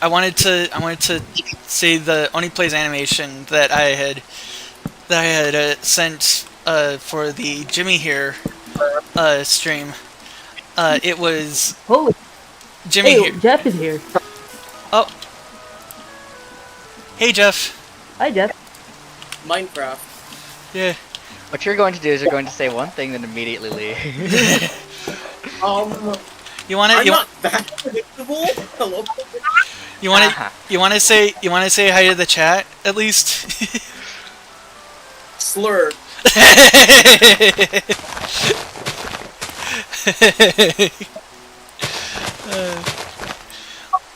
I wanted to say the Oni plays animation that I had sent for the Jimmy here stream. It was Holy, Jimmy hey, here. Jeff is here. Oh, hey Jeff. Hi, Jeff. Minecraft. Yeah. What you're going to do is you're going to say one thing, then immediately leave. You want to? I'm not that predictable. Hello. You want to say hi to the chat at least? Slur.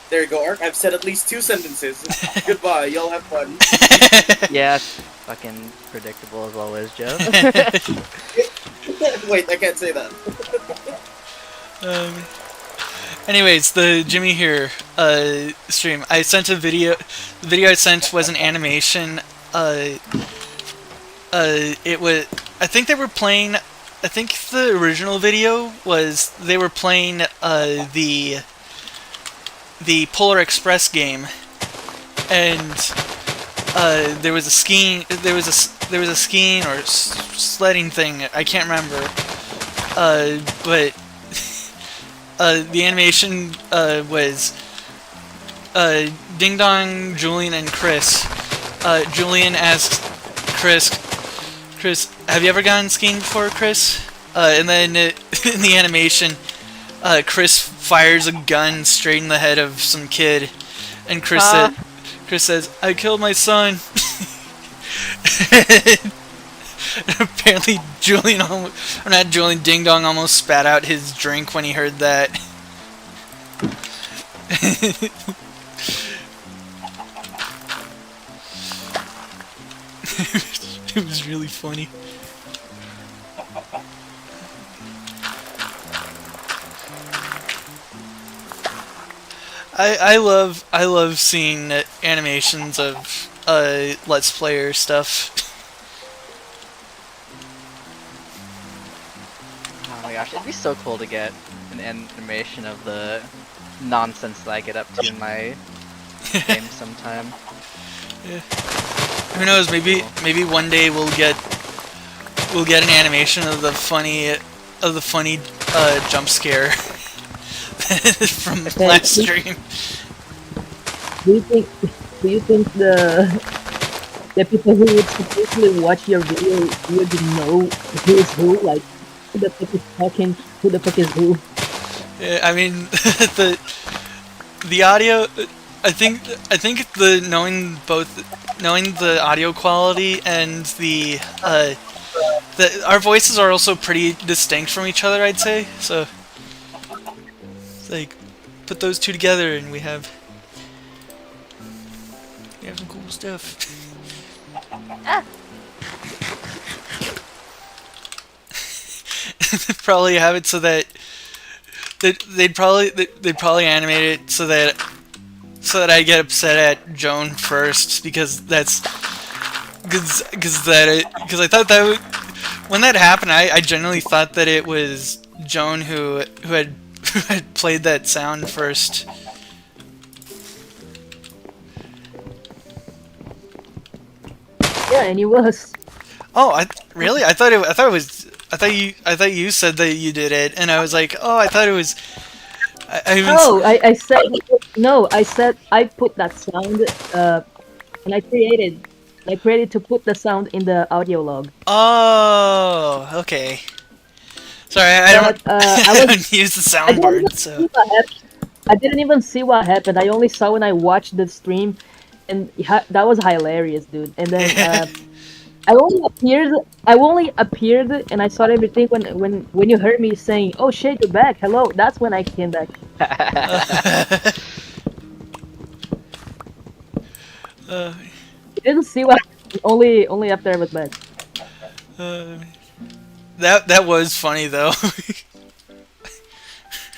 There you go, Ark. I've said at least 2 sentences. Goodbye. Y'all have fun. Yeah, fucking predictable as always, Joe. Wait, I can't say that. Anyways, the Jimmy here stream. I sent a video. The video I sent was an animation. It was. I think they were playing. I think the original video was they were playing the Polar Express game, and there was a skiing. There was a skiing or sledding thing. I can't remember. But the animation was Ding Dong, Julian, and Chris. Julian asked Chris, have you ever gone skiing before, Chris? And then in the animation, Chris fires a gun straight in the head of some kid, and Chris says, "I killed my son." Apparently, Ding Dong almost spat out his drink when he heard that. It was really funny. I love seeing animations of Let's Player stuff. Oh my gosh, it'd be so cool to get an animation of the nonsense that I get up to in my game sometime. Who knows? Maybe one day we'll get an animation of the funny jump scare from last stream. Do you think the people who would supposedly watch your video would know who is who? Like, who the fuck is talking? Who the fuck is who? Yeah, I mean the audio. I think the knowing the audio quality and the our voices are also pretty distinct from each other. I'd say so. It's like put those two together and we have some cool stuff. Probably have it so that they'd probably animate it so that I get upset at Joan first because I thought that when that happened I genuinely thought that it was Joan who had played that sound first. Yeah, and he was. Oh, really? I thought you said that you did it, and I was like, oh, I thought it was. I said no. I said I put that sound, and I created to put the sound in the audio log. Oh, okay. Sorry, I don't. I don't use the soundboard, so. I didn't even see what happened. I only saw when I watched the stream, and that was hilarious, dude. And then I only appeared, and I saw everything when you heard me saying, "Oh shit, you're back! Hello!" That's when I came back. You didn't see what only after I was back. That was funny though.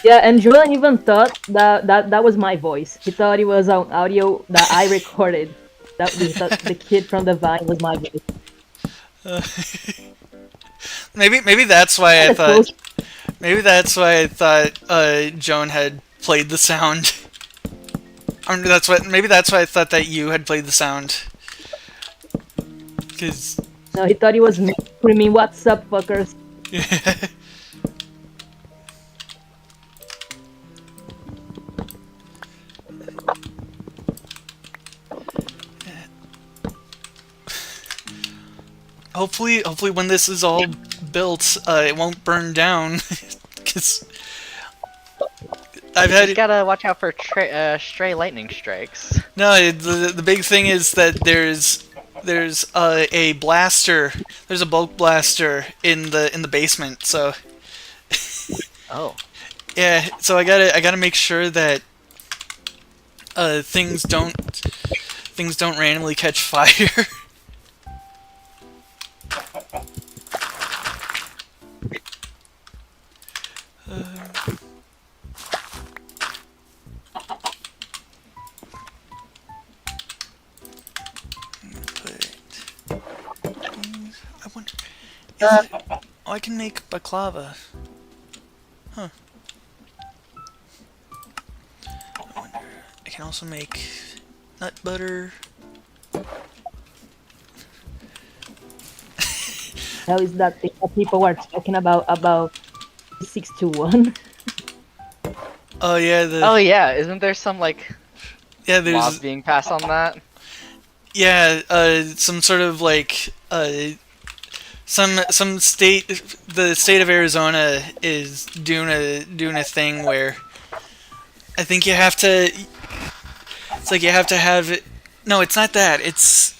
Yeah, and Julian even thought that was my voice. He thought it was on audio that I recorded. That the kid from the Vine was my voice. Maybe that's why I thought. Maybe that's why I thought Joan had played the sound. Maybe that's why I thought that you had played the sound. Cause. No, he thought he was me screaming, "What's up, fuckers?" Hopefully when this is all built, it won't burn down. Cause I've had. You gotta watch out for stray lightning strikes. No, the big thing is that there's a blaster. There's a bulk blaster in the basement. So. Oh. Yeah. So I gotta make sure that things don't randomly catch fire. I wonder. I can make baklava. Huh. I wonder. I can also make nut butter. How is that thing that people are talking about 621? Oh yeah. Oh yeah, isn't there some like Yeah, there's laws being passed on that? Yeah, some sort of like some state, the state of Arizona is doing a thing where I think you have to. It's like you have to have it. No, it's not that. It's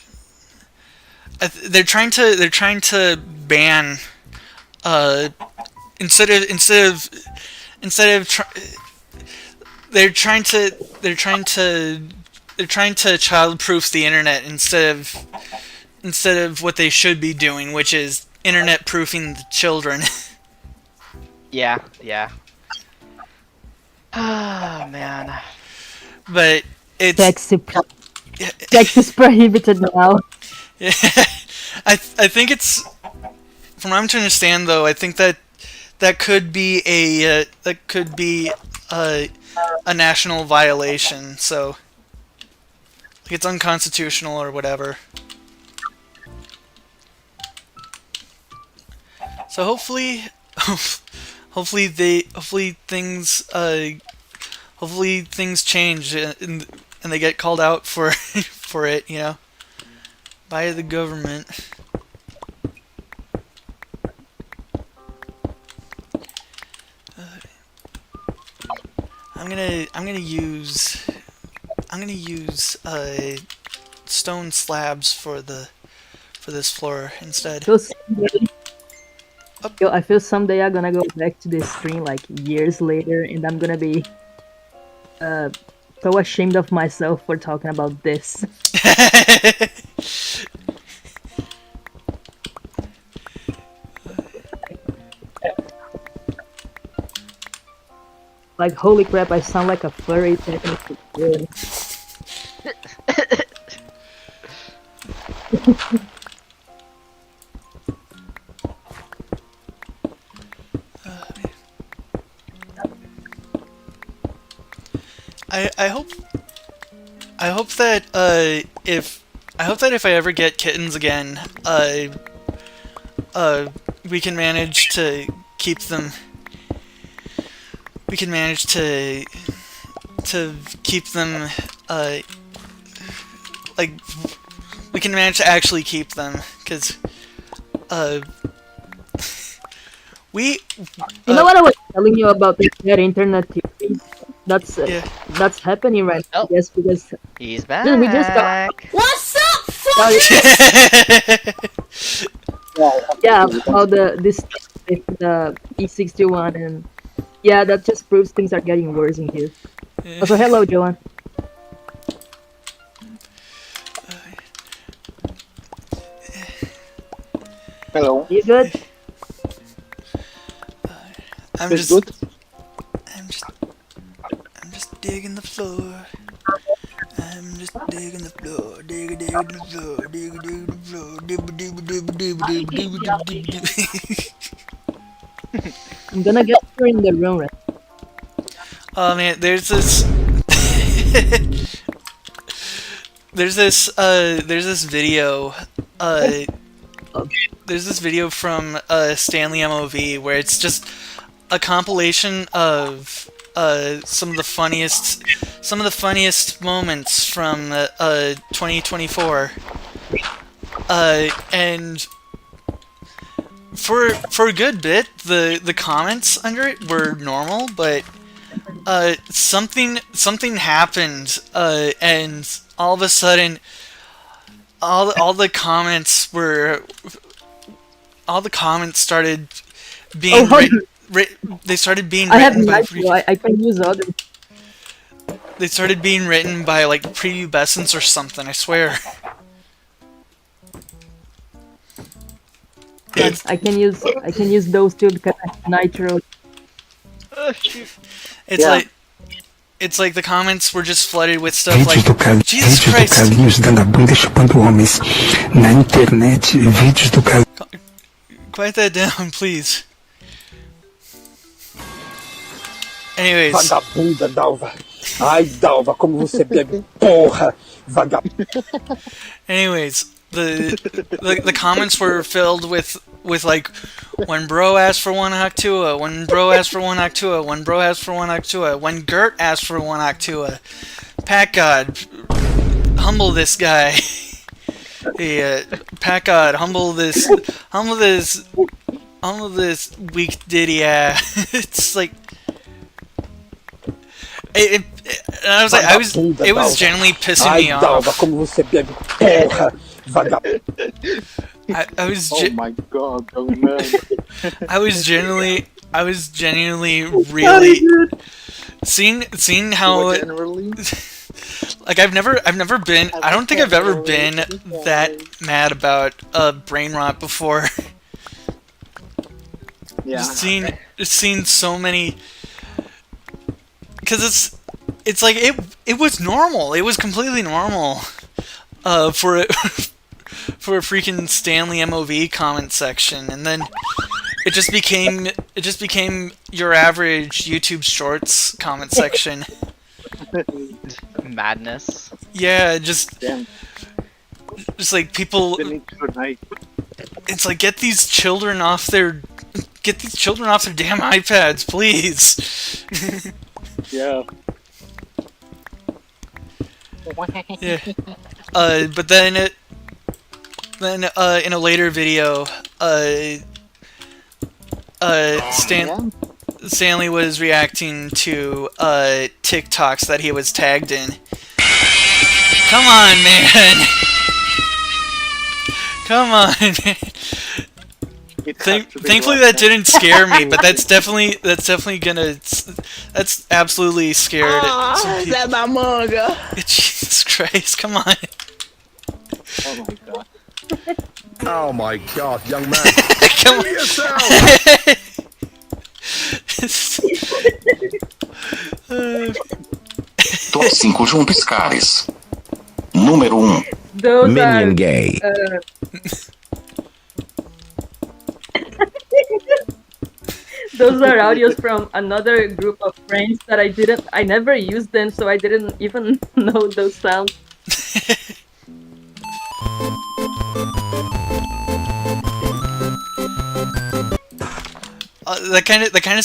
they're trying to ban instead of they're trying to childproof the internet instead of instead of what they should be doing, which is internet proofing the children. Yeah, yeah. Ah, man. But it's Sex is prohibited now. yeah, I think it's, from what I'm to understand though, I think that could be a a national violation. So like, it's unconstitutional or whatever. So hopefully things change and they get called out for for it, you know, by the government. I'm gonna use stone slabs for this floor instead. I feel someday I'm gonna go back to this stream like years later, and I'm gonna be so ashamed of myself for talking about this. Like, holy crap, I sound like a furry technically. Good. I hope that if I ever get kittens again, we can manage to keep them. We can manage to keep them, like, we can manage to actually keep them, because, we... You know what I was telling you about that internet theory? That's Yeah. that's happening right now. Oh. Yes, because He's back. dude, we just got yeah about the E61, and yeah, that just proves things are getting worse in here. Also, hello, Joanne. Hello. You good? I'm It's just... good. I'm just digging the floor. I'm just digging the floor, digging the floor, digging the floor, I'm gonna get her in the room, right? Oh man, there's this video there's this video from Stanley MOV where it's just a compilation of some of the funniest moments from 2024, and for a good bit the comments under it were normal, but something happened, and all of a sudden all the comments started being they started being I have written by Nitro. I can use other. they started being written by like prepubescents or something, I swear. It's, I can use those too because I have Nitro. it's Yeah. like it's like the comments were just flooded with stuff like, Jesus vídeos do Christ, Carlinhos dando a bunda e chupando homens na internet, vídeos do Carlinhos. quiet that down, please. Anyways, Vagabunda, Dalva. Ai, Dalva, como você bebe, porra. anyways, the comments were filled with like, when bro asked for one Octua, when bro asked for one Octua, when bro asked for one Octua, when Gert asked for one Octua, Pack God, humble this guy. Yeah, Pack God, humble this weak ditty. Yeah, it's like and I was like, it was genuinely pissing me off. Dalva, como você bebe, porra. Vagabunda. I was Oh my god, oh man. I was genuinely really seeing how Generally, Like I've never been. I don't think I've ever been that mad about brain rot before. Yeah. Just seen so many. Because it's like it was normal. It was completely normal. For a for a freaking Stanley MOV comment section, and then it just became your average YouTube Shorts comment section. Madness. Yeah, Damn. just like people. The need for night. It's like get these children off their damn iPads, please. Yeah. Yeah. But then in a later video, Stanley was reacting to TikToks that he was tagged in. Come on, man. Come on, man. Thankfully that didn't scare me, but that's definitely gonna that's absolutely scared some people. That's my manga. Jesus Christ, come on. Oh my god. Oh my god, young man. Come on. Yourself. Top 5 juntos caras. Número 1. Those Minion are gay. those are audios from another group of friends that I never used them, so I didn't even know those sounds. That kind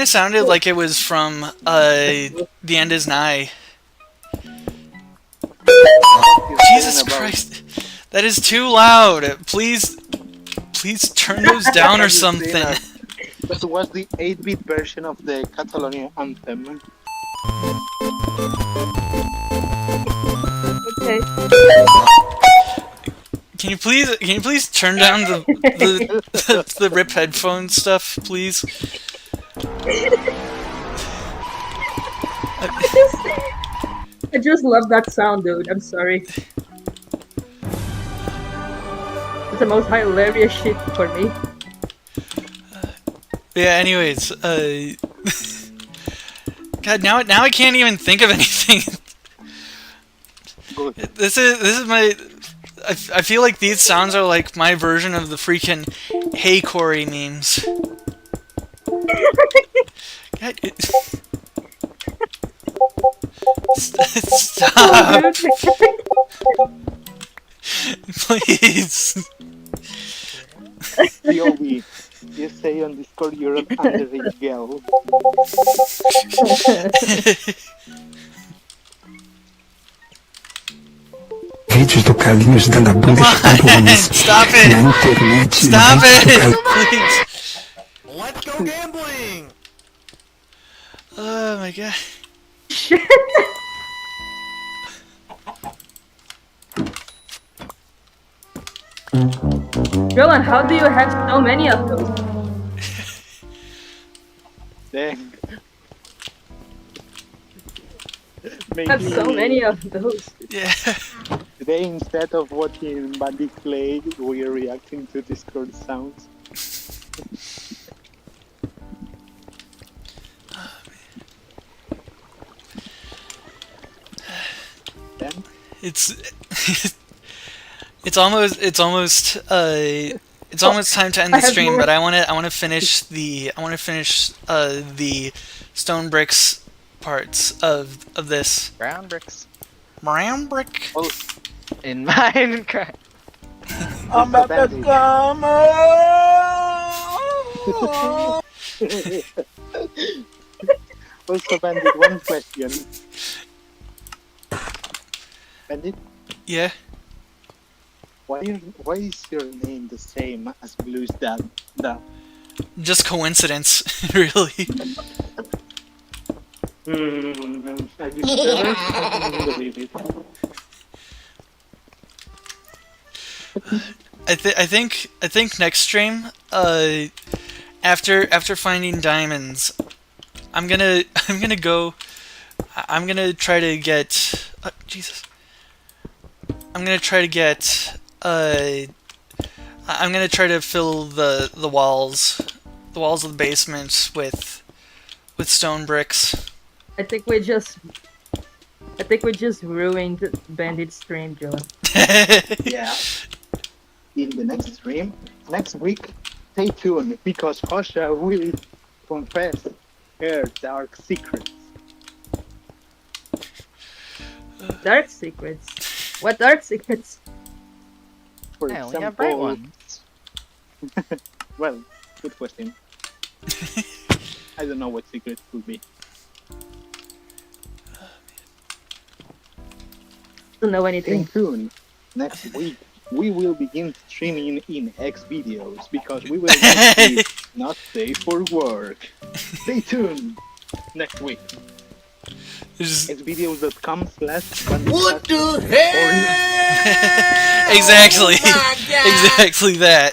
of sounded like it was from The End Is Nigh. Jesus Christ, that is too loud. Please turn those down or something. That was the 8-bit version of the Catalonia anthem. Okay. Can you please turn down the rip headphone stuff, please? I just love that sound, dude. I'm sorry. It's the most hilarious shit for me. Yeah. Anyways, God, now I can't even think of anything. This is my. I feel like these sounds are like my version of the freaking "Hey Corey" memes. God, stop, please. POV. You say on Discord you're an underage girl. Vídeos do Carlinhos dando a bunda chupando homens Stop it! na internet. Stop no vídeo do it! Please. Let's go gambling. Oh my god. Roland, how do you have so many of those? Dang. I have so many of those. Yeah. Today, instead of watching Bandit play, we are reacting to Discord sounds. Then? It's almost time to end the stream, but I want to finish the stone bricks parts of this. Brown bricks. Brown brick. Oh, In Minecraft. I'm about to come. Also, Bandit, one question. Bandit, Yeah. why is your name the same as Blue's dad? Just coincidence, really. I can't believe it. I think next stream, after finding diamonds, I'm gonna go. I'm gonna try to get. Jesus. I'm gonna try to get. I'm gonna try to fill the walls of the basement with stone bricks. I think we just ruined Bandit's stream, Joe. Yeah. In the next stream, next week, stay tuned because Hosha will confess her dark secrets. Dark secrets. What dark secrets? For I only have bright example, ones. well, good question. I don't know what secrets could be. Don't know Stay anything. tuned. Next week, we will begin streaming in X videos because we will not be not safe for work. Stay tuned. Next week. There's- xvideos.com/bandit. What the hell? exactly. Oh my God. Exactly that.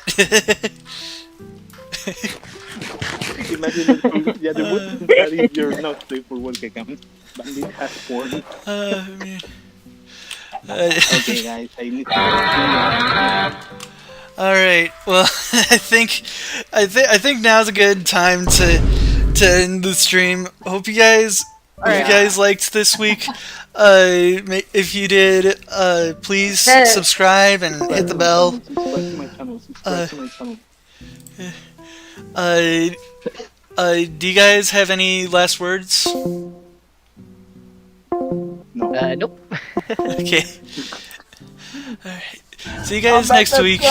Imagine that yeah, the wouldn't that if you're not safe for work account. Bandit has porn. Man. Okay, guys, I need to. All right. Well, I think now's a good time to end the stream. Hope you guys liked this week. If you did, please subscribe and hit the bell. Subscribe to my channel. Subscribe to my channel. Do you guys have any last words? No. Nope. Okay. All right. See you guys next week.